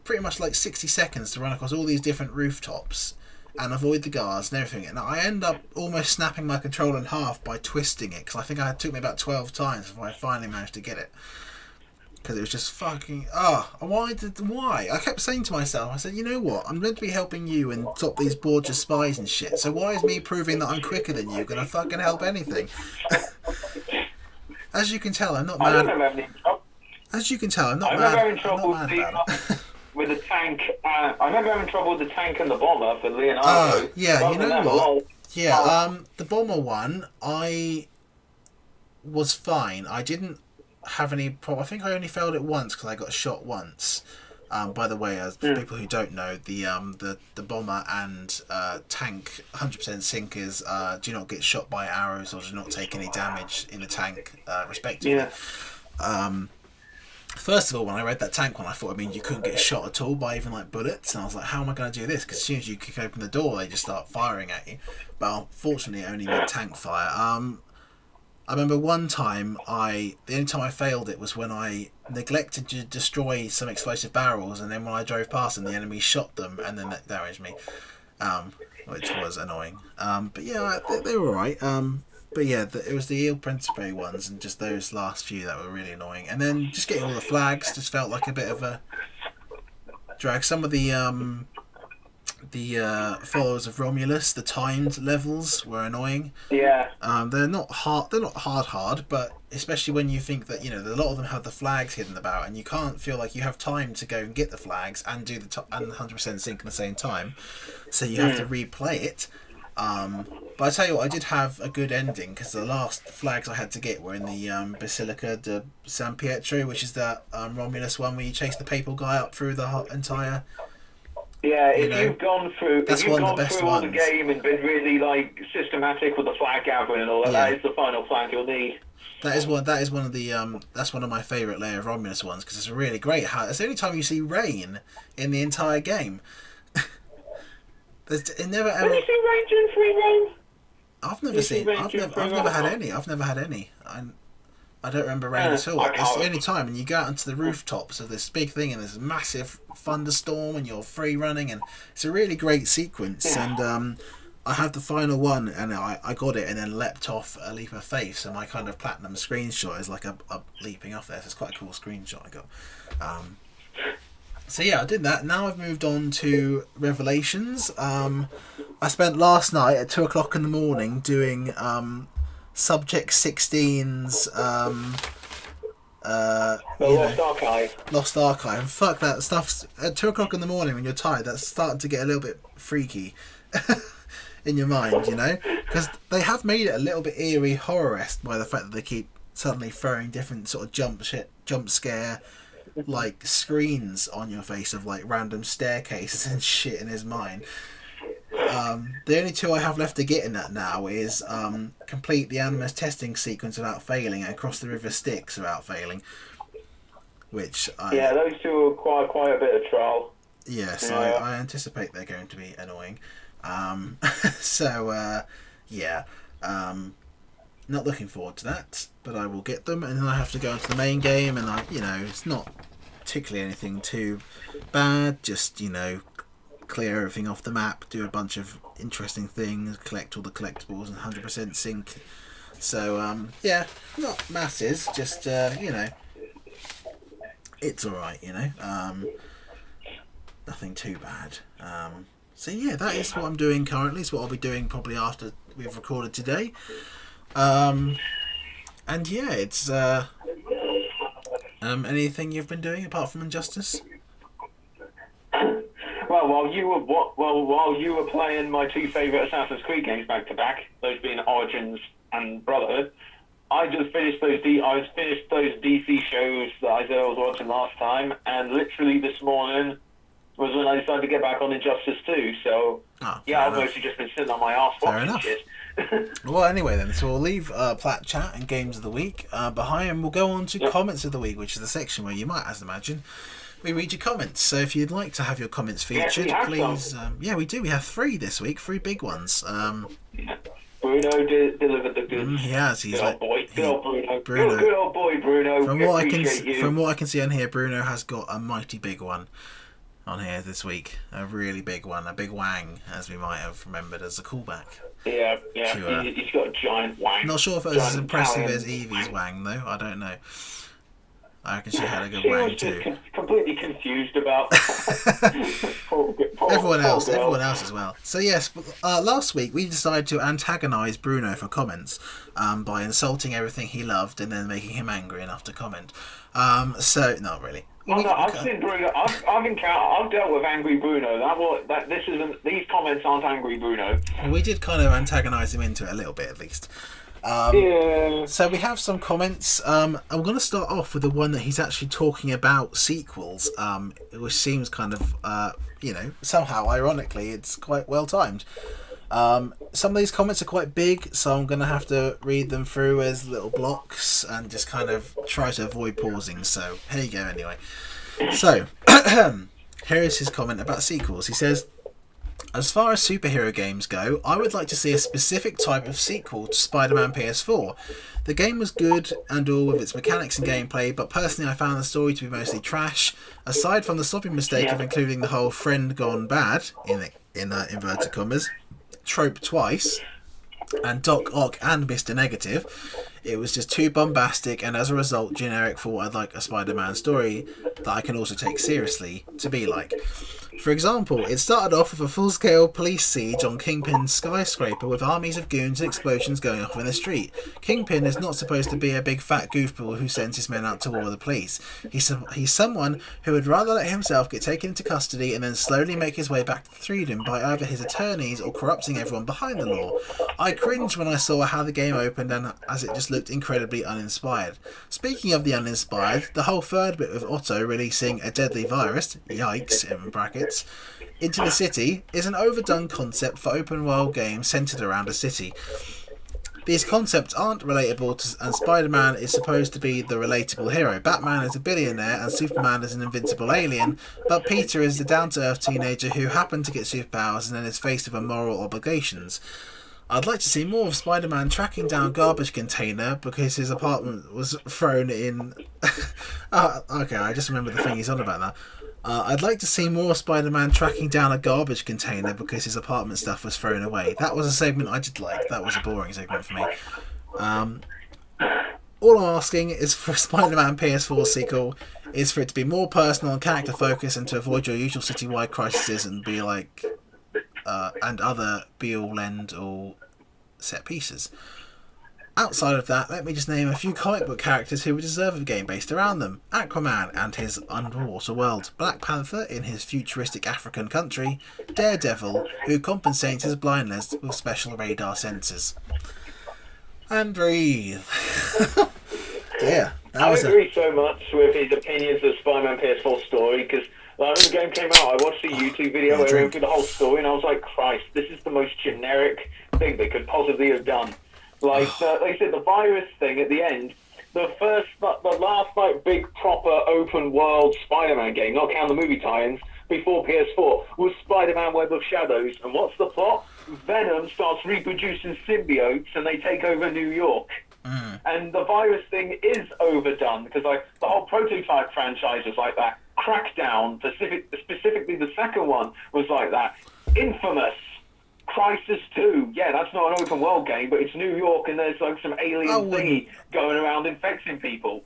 pretty much like 60 seconds to run across all these different rooftops and avoid the guards and everything. And I end up almost snapping my controller in half by twisting it, because I think it took me about 12 times before I finally managed to get it. Because it was just fucking... why? I kept saying to myself, I said, you know what? I'm meant to be helping you and stop these Borgia spies and shit, so why is me proving that I'm quicker than you gonna fucking help anything? As you can tell, I'm not mad. As you can tell, I'm not mad. I remember having trouble with the tank. I remember having trouble with the tank and the bomber for Leonardo. Yeah, you know what? Yeah, the bomber one, I was fine. I didn't have any problem. I think I only failed it once because I got shot once. By the way, as for people who don't know, the bomber and tank 100% sinkers do not get shot by arrows or do not take any damage in the tank, respectively. Yeah. First of all, when I read that tank one, I thought, you couldn't get shot at all by even like bullets, and I was like, how am I going to do this? Because as soon as you kick open the door, they just start firing at you. But unfortunately, it only meant tank fire. I remember one time, the only time I failed it was when I neglected to destroy some explosive barrels, and then when I drove past them, the enemy shot them, and then that damaged me, which was annoying. But yeah, they were alright. But yeah, it was the Il Principe ones, and just those last few that were really annoying. And then just getting all the flags just felt like a bit of a drag. Some of the followers of Romulus, the timed levels were annoying. Yeah. They're not hard. They're not hard, but especially when you think that a lot of them have the flags hidden about, and you can't feel like you have time to go and get the flags and do and 100% sync at the same time, so you have to replay it. But I tell you what, I did have a good ending because the last flags I had to get were in the Basilica de San Pietro, which is that Romulus one where you chase the papal guy up through the entire. Yeah, if you've gone through, all the ones. game and been really like systematic with the flag gathering and all that, that is the final flag you'll need. That is one of the that's one of my favourite Lair of Romulus ones because it's really great. It's the only time you see rain in the entire game. It never ever. Have you seen rain during free roam? I've never had any. I don't remember rain at all. It's the only time, and you go out onto the rooftops of this big thing, and there's a massive thunderstorm, and you're free running, and it's a really great sequence. Yeah. And I have the final one, and I got it, and then leapt off a leap of faith. So my kind of platinum screenshot is like a leaping off there. So it's quite a cool screenshot I got. So yeah, I did that. Now I've moved on to Revelations. I spent last night at 2:00 in the morning doing Subject 16's Lost Archive. Lost Archive. Fuck that stuff. At 2:00 in the morning when you're tired, that's starting to get a little bit freaky in your mind, because they have made it a little bit eerie, horror-esque by the fact that they keep suddenly throwing different sort of jump scare like screens on your face of like random staircases and shit in his mind. The only two I have left to get in that now is complete the Animus testing sequence without failing and cross the river Styx without failing, those two are quite a bit of trial. Yes, yeah. I anticipate they're going to be annoying. Not looking forward to that, but I will get them, and then I have to go into the main game, and it's not particularly anything too bad, just clear everything off the map, do a bunch of interesting things, collect all the collectibles, and 100% sync. So not masses, just it's alright, nothing too bad. So yeah, that is what I'm doing currently. It's what I'll be doing probably after we've recorded today. And yeah, it's anything you've been doing apart from Injustice? Well, while you were playing my two favourite Assassin's Creed games back to back, those being Origins and Brotherhood, I just finished those DC shows that I said I was watching last time, and literally this morning was when I decided to get back on Injustice 2. So I've mostly just been sitting on my arse watching shit. Well, anyway then, so we'll leave Plat Chat and Games of the Week behind, and we'll go on to Comments of the Week, which is the section where you might, as imagine, we read your comments. So if you'd like to have your comments featured, please. We do. We have 3 this week, 3 big ones. Bruno delivered the goods. He has. He's good old Bruno. Good old boy, Bruno. From what I can see on here, Bruno has got a mighty big one on here this week. A really big one, a big wang, as we might have remembered as a callback. Yeah. He's got a giant wang. Not sure if it was as impressive as Evie's wang, though. I don't know. I reckon she had a good wang too. completely confused about. Everyone else as well. So yes, last week we decided to antagonise Bruno for comments by insulting everything he loved and then making him angry enough to comment. So not really. I've seen Bruno. I've dealt with angry Bruno. These comments aren't angry Bruno. We did kind of antagonise him into it a little bit at least. Yeah. So we have some comments. I'm going to start off with the one that he's actually talking about sequels, which seems kind of, somehow ironically, it's quite well timed. Some of these comments are quite big, so I'm going to have to read them through as little blocks and just kind of try to avoid pausing. So here you go anyway. So here is his comment about sequels. He says, as far as superhero games go, I would like to see a specific type of sequel to Spider-Man PS4. The game was good and all with its mechanics and gameplay, but personally I found the story to be mostly trash. Aside from the soppy mistake of including the whole friend gone bad, in inverted commas, trope twice, and Doc Ock and Mr. Negative, it was just too bombastic and as a result generic for what I'd like a Spider-Man story that I can also take seriously to be like. For example, it started off with a full-scale police siege on Kingpin's skyscraper with armies of goons and explosions going off in the street. Kingpin is not supposed to be a big fat goofball who sends his men out to war with the police. He's someone who would rather let himself get taken into custody and then slowly make his way back to freedom by either his attorneys or corrupting everyone behind the law. I cringed when I saw how the game opened and as it just looked incredibly uninspired. Speaking of the uninspired, the whole third bit with Otto releasing a deadly virus, yikes in brackets, into the city is an overdone concept for open world games centered around a city. These concepts aren't relatable and Spider-Man is supposed to be the relatable hero. Batman is a billionaire and Superman is an invincible alien, but Peter is the down-to-earth teenager who happened to get superpowers and then is faced with moral obligations. I'd like to see more of Spider-Man tracking down a garbage container because his apartment was thrown in... okay, I just remember the thing he's on about now. I'd like to see more Spider-Man tracking down a garbage container because his apartment stuff was thrown away. That was a segment I did like. That was a boring segment for me. All I'm asking is for a Spider-Man PS4 sequel is for it to be more personal and character focused and to avoid your usual citywide crises and be like... and other be-all, end-all set pieces. Outside of that, let me just name a few comic book characters who would deserve a game based around them. Aquaman and his underwater world, Black Panther in his futuristic African country, Daredevil, who compensates his blindness with special radar sensors. And breathe. Yeah, I agree so much with his opinions of Spider-Man PS4 story, because when the game came out, I watched a YouTube video where he went through the whole story, and I was like, Christ, this is the most generic thing they could possibly have done. Like I said, the virus thing at the end, the last big proper open world Spider-Man game, not counting the movie tie-ins, before PS4, was Spider-Man Web of Shadows. And what's the plot? Venom starts reproducing symbiotes and they take over New York. And the virus thing is overdone, because the whole Prototype franchise was like that. Crackdown, specifically the second one, was like that. Infamous. Crisis 2, yeah, that's not an open world game, but it's New York and there's like some alien thingy going around infecting people.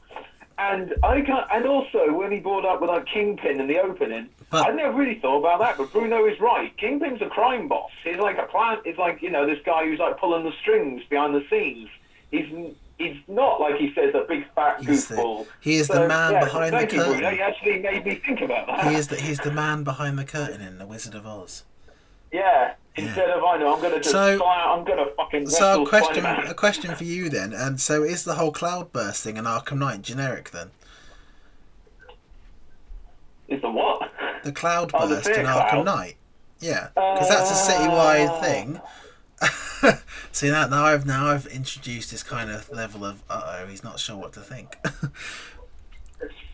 And also when he brought up with like Kingpin in the opening, I never really thought about that, but Bruno is right. Kingpin's a crime boss. He's like he's like, this guy who's like pulling the strings behind the scenes. He's not, like he says, a big fat goofball. He is the man behind the curtain. Bruno. He actually made me think about that. He's the man behind the curtain in The Wizard of Oz. Yeah. Instead of, I'm going to just I'm going to fucking wrestle Spider-Man. A question for you then. And so is the whole cloudburst thing in Arkham Knight generic then? Is the what? The cloudburst in Arkham Knight. Yeah, because that's a citywide thing. See now I've introduced this kind of level of he's not sure what to think.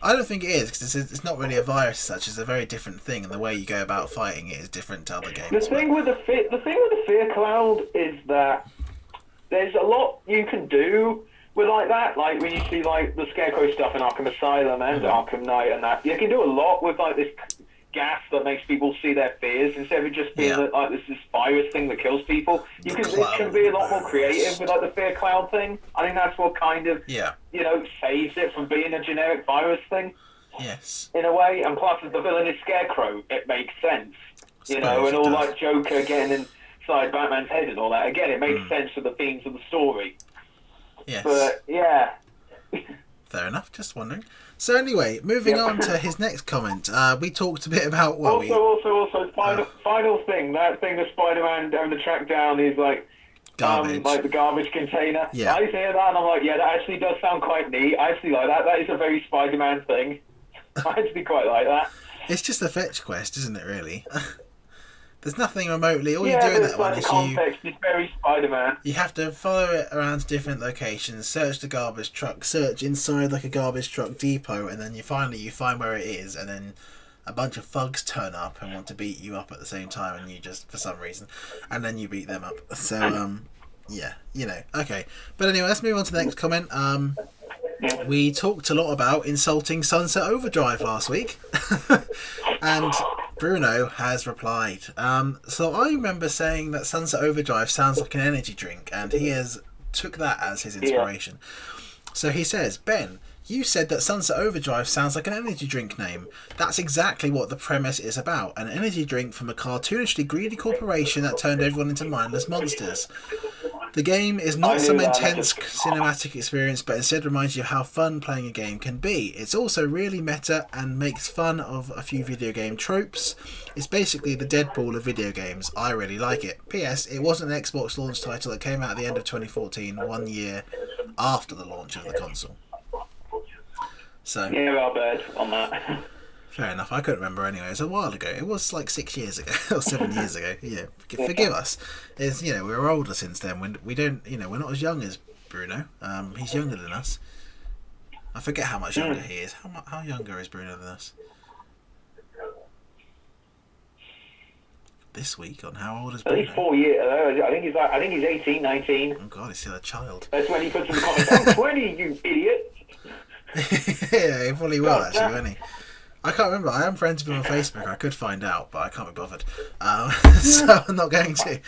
I don't think it is, because it's not really a virus as such. It's a very different thing, and the way you go about fighting it is different to other games. The thing with the fear cloud is that there's a lot you can do with like that. Like when you see like the Scarecrow stuff in Arkham Asylum and Arkham Knight, and that you can do a lot with like this gas that makes people see their fears instead of just being like this virus thing that kills people. It can be a lot more creative with like the fear cloud thing. I think that's what kind of saves it from being a generic virus thing. Yes. in a way, and plus as the villain is Scarecrow, it makes sense. You know, and all like Joker getting inside Batman's head and all that. Again, it makes sense for the themes of the story. Yes. But yeah. Fair enough. Just wondering. So anyway, moving on to his next comment. We talked a bit about what also, final thing. That thing that Spider-Man having to track down is like garbage. Like the garbage container. Yeah. I hear that and I'm like, yeah, that actually does sound quite neat. I actually like that. That is a very Spider-Man thing. I actually quite like that. It's just a fetch quest, isn't it? Really. There's nothing remotely. All yeah, you do in that one the is context is very Spider-Man. You have to follow it around to different locations, search the garbage truck, search inside like a garbage truck depot, and then you find where it is, and then a bunch of thugs turn up and want to beat you up at the same time, and you just, for some reason, and then you beat them up. So, yeah, you know, okay. But anyway, let's move on to the next comment. We talked a lot about insulting Sunset Overdrive last week, and Bruno has replied. So I remember saying that Sunset Overdrive sounds like an energy drink, and he has took that as his inspiration. Yeah. So he says, Ben, you said that Sunset Overdrive sounds like an energy drink name. That's exactly what the premise is about. An energy drink from a cartoonishly greedy corporation that turned everyone into mindless monsters. The game is not some intense cinematic experience, but instead reminds you of how fun playing a game can be. It's also really meta and makes fun of a few video game tropes. It's basically the Deadpool of video games. I really like it. P.S. It wasn't an Xbox launch title that came out at the end of 2014, 1 year after the launch of the console. So yeah, well, bad on that. Fair enough. I couldn't remember anyway. It was a while ago. It was like 6 years ago or 7 years ago. Yeah, forgive us. It's, you know, we were older since then. We don't, you know, we're not as young as Bruno. He's younger than us. I forget how much younger he is. How younger is Bruno than us? This week on how old is Bruno? At least 4 years. I think he's 18, 19. Oh God, he's still a child. That's when he puts in the comments, I'm 20, you idiot. Yeah, he probably will actually, won't he? I can't remember. I am friends with him on Facebook. I could find out, but I can't be bothered. So I'm not going to.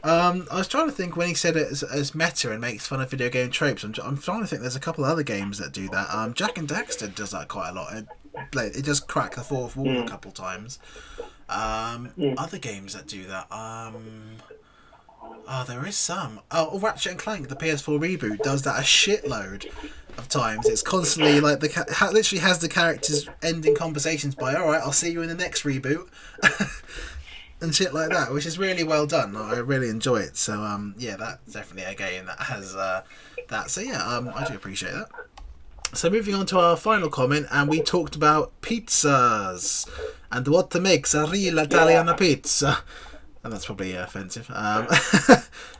I was trying to think when he said it as meta and makes fun of video game tropes. I'm trying to think there's a couple of other games that do that. Jack and Daxter does that quite a lot. It just crack the fourth wall a couple times. Other games that do that. There is some. Ratchet and Clank, the PS4 reboot, does that a shitload of times. It's constantly like literally has the characters ending conversations by "All right, I'll see you in the next reboot," and shit like that, which is really well done. I really enjoy it. So yeah, that's definitely a game that has that. So yeah, I do appreciate that. So moving on to our final comment, and we talked about pizzas and what makes a real Italian pizza. And that's probably offensive.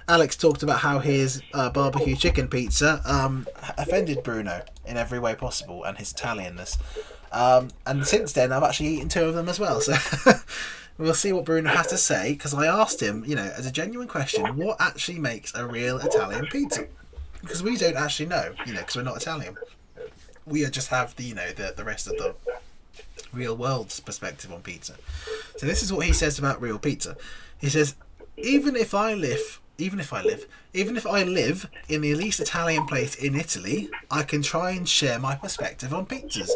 Alex talked about how his barbecue chicken pizza offended Bruno in every way possible, and his Italianness. And since then, I've actually eaten 2 of them as well. So we'll see what Bruno has to say, because I asked him, you know, as a genuine question, what actually makes a real Italian pizza? Because we don't actually know, you know, because we're not Italian. We just have the rest of the real world's perspective on pizza. So this is what he says about real pizza. He says, even if I live in the least Italian place in Italy, I can try and share my perspective on pizzas.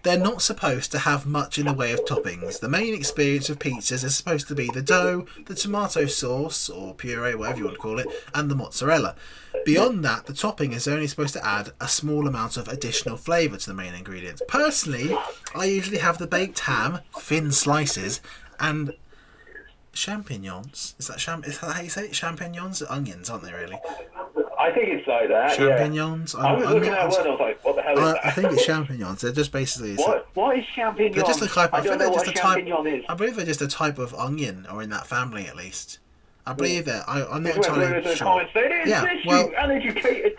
They're not supposed to have much in the way of toppings. The main experience of pizzas is supposed to be the dough, the tomato sauce, or puree, whatever you want to call it, and the mozzarella. Beyond that, the topping is only supposed to add a small amount of additional flavour to the main ingredients. Personally, I usually have the baked ham, thin slices, and champignons. Is that how you say it? Champignons? Onions, aren't they really? I think it's like that. Champignons. Yeah. I was looking at one. I was like, "What the hell is that?" I think it's champignons. They're just basically. What is champignons? They're just a type. I don't know what a champignon is. I believe they're just a type of onion, or in that family at least. I believe that. I'm not entirely sure. Yeah, well, uneducated.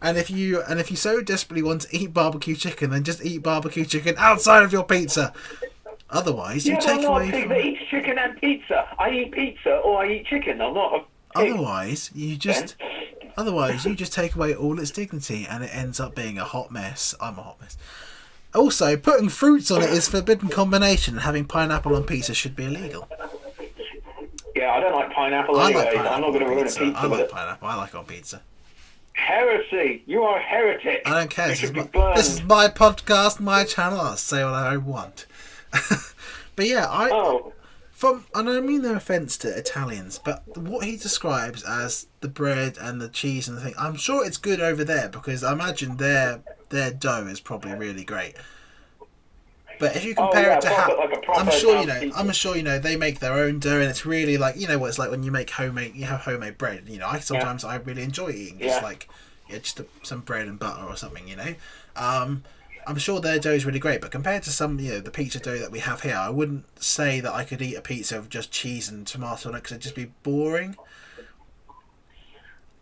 And if you so desperately want to eat barbecue chicken, then just eat barbecue chicken outside of your pizza. Otherwise, you take away from. I'm not a pig that eats chicken and pizza. I eat pizza or I eat chicken. I'm not a pig. Otherwise, you just take away all its dignity, and it ends up being a hot mess. I'm a hot mess. Also, putting fruits on it is forbidden combination, and having pineapple on pizza should be illegal. Yeah, I don't like pineapple anyway. I'm not going to ruin a pizza. I like pineapple. I like it on pizza. Heresy! You are a heretic! I don't care. You This is, should be my, burned. this is my podcast, my channel. I'll say what I want. But yeah, Oh. and I mean no offence to Italians, but what he describes as the bread and the cheese and the thing, I'm sure it's good over there because I imagine their dough is probably really great. But if you compare it to I'm sure you know they make their own dough and it's really like, you know what it's like when you have homemade bread. You know, I really enjoy eating just some bread and butter or something. You know, I'm sure their dough is really great, but compared to some, you know, the pizza dough that we have here, I wouldn't say that I could eat a pizza of just cheese and tomato on it because it'd just be boring.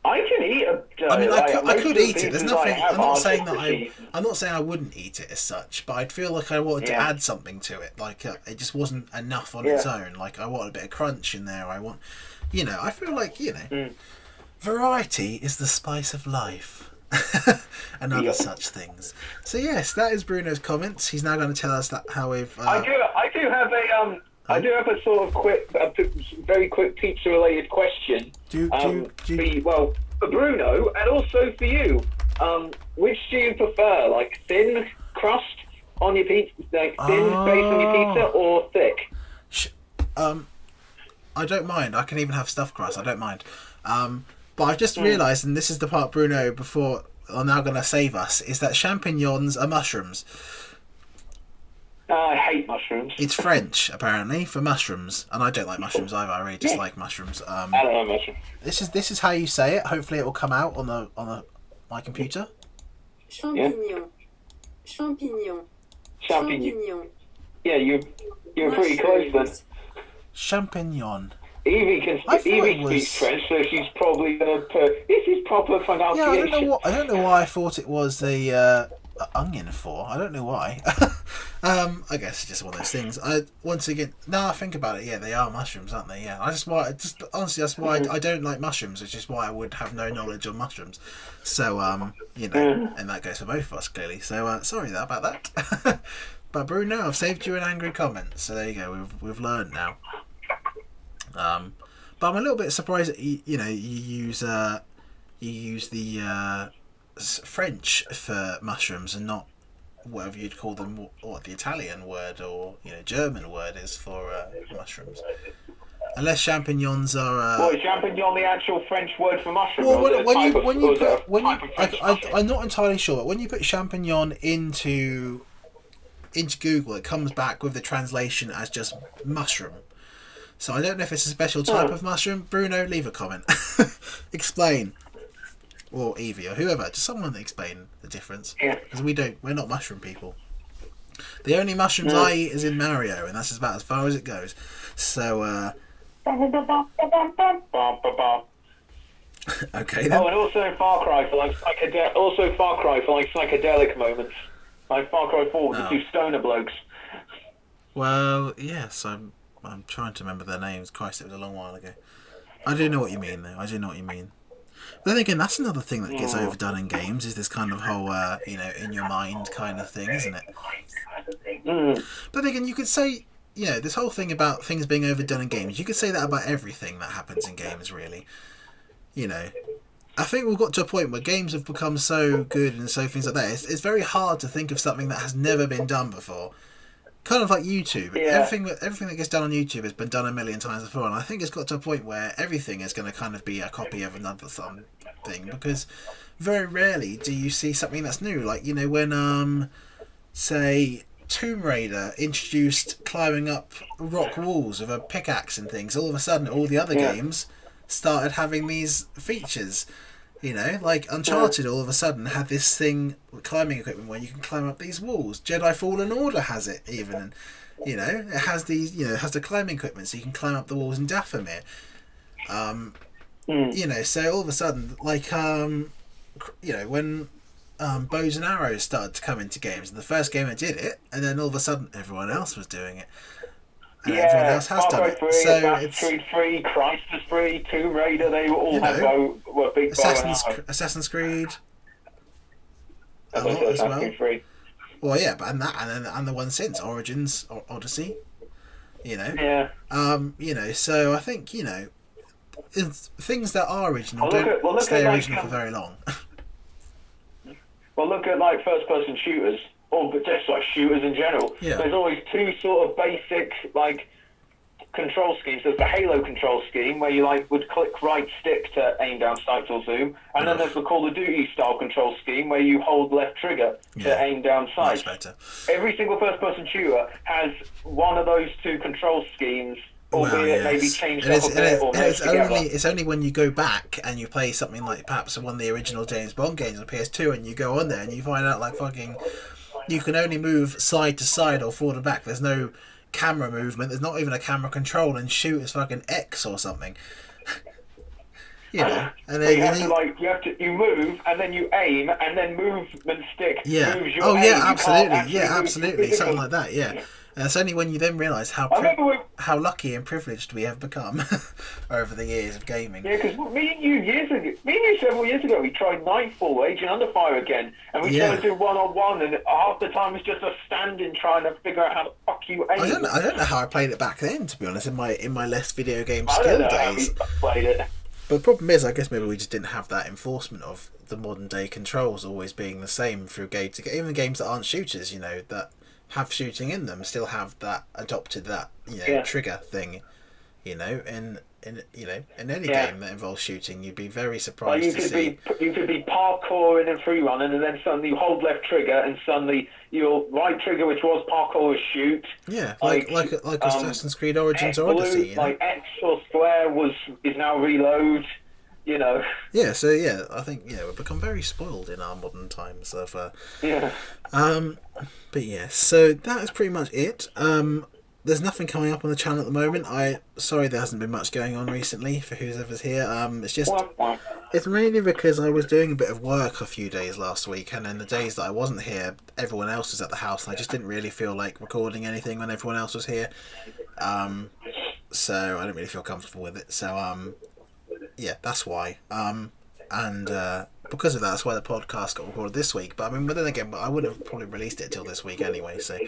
I can eat a dough. I mean, I could eat it. There's pizzas nothing. I have I'm not are saying just that the cheese. I'm not saying I wouldn't eat it as such, but I'd feel like I wanted to add something to it. Like it just wasn't enough on its own. Like I want a bit of crunch in there. I want, you know, I feel like, you know, variety is the spice of life. And other such things. So yes, that is Bruno's comments. He's now going to tell us that how we've. I do have a sort of very quick pizza related question. For Bruno and also for you. Which do you prefer, like thin crust on your pizza, like thin base on your pizza, or thick? I don't mind. I can even have stuffed crust. I don't mind. But I've just realised, and this is the part Bruno are now going to save us, is that champignons are mushrooms. I hate mushrooms. It's French, apparently, for mushrooms, and I don't like mushrooms either. I really dislike mushrooms. I don't like mushrooms. This is how you say it. Hopefully, it will come out on my computer. Champignon. Champignon. Champignon. Yeah, you're pretty close then. Champignon. Evie speaks French, so she's probably going to put. This is proper pronunciation. Yeah, I don't know why I thought it was a onion for. I don't know why. I guess it's just one of those things. I think about it. Yeah, they are mushrooms, aren't they? Yeah. Honestly, that's why I don't like mushrooms, which is why I would have no knowledge on mushrooms. So, you know, and that goes for both of us clearly. So, sorry about that. But Bruno, I've saved you an angry comment. So there you go. We've learned now. But I'm a little bit surprised that you use the French for mushrooms and not whatever you'd call them, what the Italian word or German word is for mushrooms. Unless champignons are. Well, is champignon the actual French word for mushroom? I'm not entirely sure. But when you put champignon into Google, it comes back with the translation as just mushroom. So I don't know if it's a special type of mushroom. Bruno, leave a comment. Explain. Or Evie, or whoever. Just someone explain the difference. Because we're not mushroom people. The only mushrooms I eat is in Mario, and that's about as far as it goes. So, okay then. Oh, and also Far Cry for like psychedelic moments. Like Far Cry 4 with the two stoner blokes. Well, yes, I'm trying to remember their names. Christ, it was a long while ago. I do know what you mean, though. I do know what you mean. But then again, that's another thing that gets overdone in games, is this kind of whole, in your mind kind of thing, isn't it? But again, you could say, this whole thing about things being overdone in games, you could say that about everything that happens in games, really. I think we've got to a point where games have become so good and so things like that. It's very hard to think of something that has never been done before. Kind of like YouTube. Yeah. Everything that gets done on YouTube has been done a million times before, and I think it's got to a point where everything is going to kind of be a copy of another something, because very rarely do you see something that's new. Like, when, say, Tomb Raider introduced climbing up rock walls with a pickaxe and things, all of a sudden all the other games started having these features. Like Uncharted all of a sudden had this thing with climbing equipment where you can climb up these walls. Jedi Fallen Order has it even, and it has these, it has the climbing equipment so you can climb up the walls in Dathomir. So all of a sudden, like when bows and arrows started to come into games, and the first game that did it, and then all of a sudden everyone else was doing it. And everyone else has done it. So it's Creed 3, Crysis 3, Tomb Raider, they all were big Assassin's Creed. A lot as well. Well, yeah, but and the one since Origins or Odyssey. Yeah. So I think things that are original don't stay original for very long. Well, look at like first-person shooters, or just like shooters in general. Yeah. There's always two sort of basic like control schemes. There's the Halo control scheme where you like would click right stick to aim down, sight or zoom, and then there's the Call of Duty style control scheme where you hold left trigger to aim down, sight. Much better. Every single first-person shooter has one of those two control schemes, albeit maybe changed up a bit or merged together. It's only when you go back and you play something like perhaps one of the original James Bond games on PS2 and you go on there and you find out like fucking you can only move side to side or forward and back. There's no camera movement. There's not even a camera control, and shoot is fucking X or something. You know, and then you move and then you aim and then movement stick moves your aim. Absolutely, something like that. Yeah. And it's only when you then realise how lucky and privileged we have become over the years of gaming. Yeah, because me and you several years ago, we tried Nightfall, Agent Under Fire again, and we tried to do one-on-one, and half the time it's just us standing trying to figure out how the fuck you aim. I don't know how I played it back then, to be honest, in my less video game skill days. How played it. But the problem is, I guess maybe we just didn't have that enforcement of the modern day controls always being the same through game to game. Even games that aren't shooters, you know, that have shooting in them still have that adopted that trigger thing, in any game that involves shooting. You'd be very surprised you could be parkouring and free running, and then suddenly you hold left trigger and suddenly your right trigger, which was parkour, is shoot. Yeah, like Assassin's Creed Origins or Odyssey. Like X or square is now reload. You know. Yeah, so I think we've become very spoiled in our modern times of but yeah, so that is pretty much it. There's nothing coming up on the channel at the moment. Sorry there hasn't been much going on recently for whoever's here. It's mainly because I was doing a bit of work a few days last week, and then the days that I wasn't here, everyone else was at the house, and I just didn't really feel like recording anything when everyone else was here. So I didn't really feel comfortable with it. So yeah, that's why. Because of that, that's why the podcast got recorded this week. But then again, I would have probably released it till this week anyway, so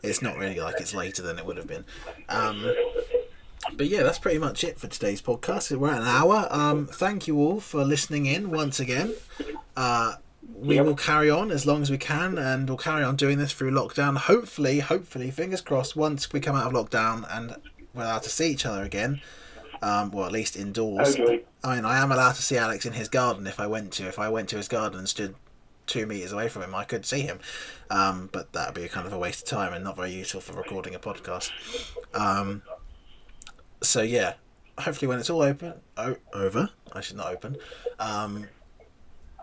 it's not really like it's later than it would have been. But yeah, that's pretty much it for today's podcast. We're at an hour. Thank you all for listening in once again. We will carry on as long as we can, and we'll carry on doing this through lockdown. Hopefully, fingers crossed, once we come out of lockdown and we're allowed to see each other again. Well, at least indoors. Okay. I mean, I am allowed to see Alex in his garden if I went to his garden and stood 2 meters away from him, I could see him. But that would be kind of a waste of time and not very useful for recording a podcast. So yeah, hopefully when it's all over,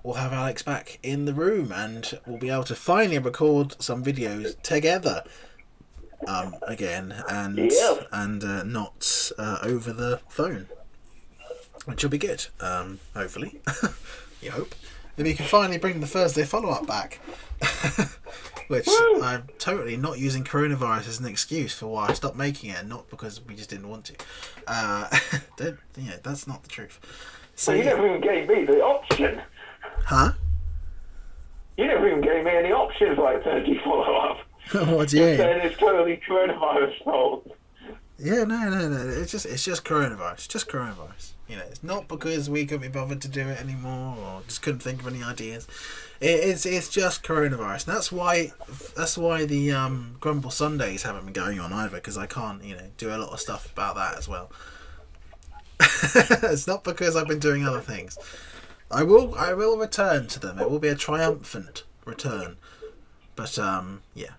we'll have Alex back in the room and we'll be able to finally record some videos together. Again, and not over the phone, which will be good. Hopefully, you hope. Then we can finally bring the Thursday follow-up back, which I'm totally not using coronavirus as an excuse for why I stopped making it, and not because we just didn't want to. That's not the truth. So you never even gave me the option. Huh? You never even gave me any options like Thursday follow-up. What do you mean? Saying it's totally coronavirus fault. Yeah, no. It's just coronavirus. Just coronavirus. It's not because we couldn't be bothered to do it anymore, or just couldn't think of any ideas. It's just coronavirus. And that's why the Grumble Sundays haven't been going on either, because I can't do a lot of stuff about that as well. It's not because I've been doing other things. I will return to them. It will be a triumphant return. But yeah.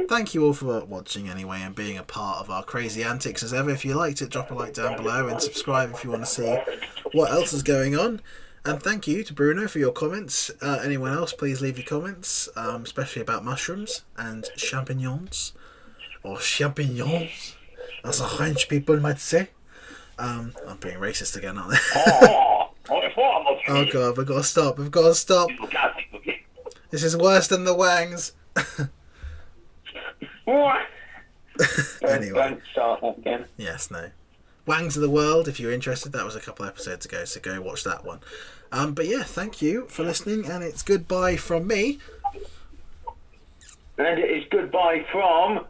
Thank you all for watching anyway and being a part of our crazy antics as ever. If you liked it, drop a like down below and subscribe if you want to see what else is going on. And thank you to Bruno for your comments. Anyone else, please leave your comments, especially about mushrooms and champignons. Or champignons, as the French people might say. I'm being racist again, aren't I? Oh god, we've got to stop. This is worse than the Wangs. Anyway. Don't start that again. Yes, no. Wangs of the World, if you're interested, that was a couple episodes ago, so go watch that one. But yeah, thank you for listening, and it's goodbye from me. And it is goodbye from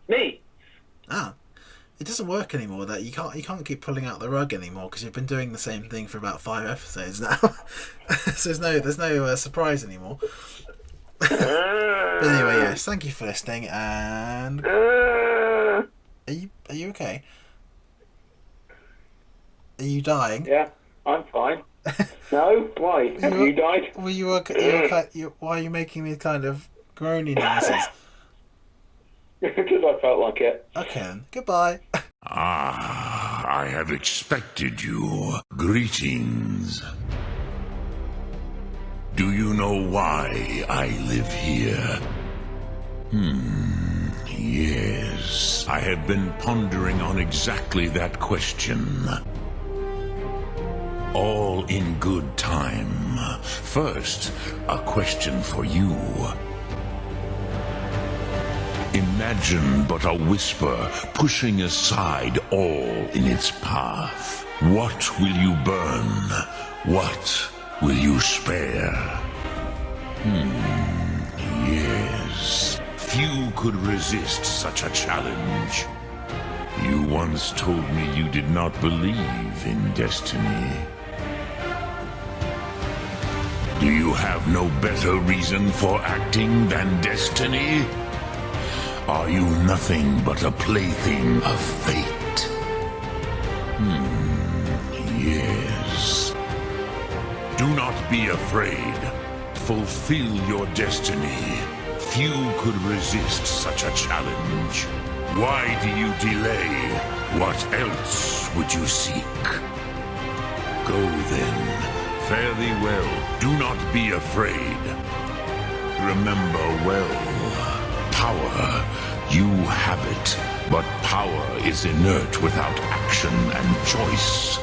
me. it doesn't work anymore. That you can't keep pulling out the rug anymore because you've been doing the same thing for about 5 episodes now. So there's no surprise anymore. But anyway, yes, thank you for listening. And are you okay? Are you dying? Yeah, I'm fine. No, why? Have you died? Were why are you making these kind of groany noises? Because I felt like it. Okay then. Goodbye. I have expected you. Greetings. Do you know why I live here? Yes. I have been pondering on exactly that question. All in good time. First, a question for you. Imagine but a whisper pushing aside all in its path. What will you burn? What will you spare? Yes. Few could resist such a challenge. You once told me you did not believe in destiny. Do you have no better reason for acting than destiny? Are you nothing but a plaything of fate? Yes. Do not be afraid. Fulfill your destiny. Few could resist such a challenge. Why do you delay? What else would you seek? Go then. Fare thee well. Do not be afraid. Remember well. Power, you have it, but power is inert without action and choice.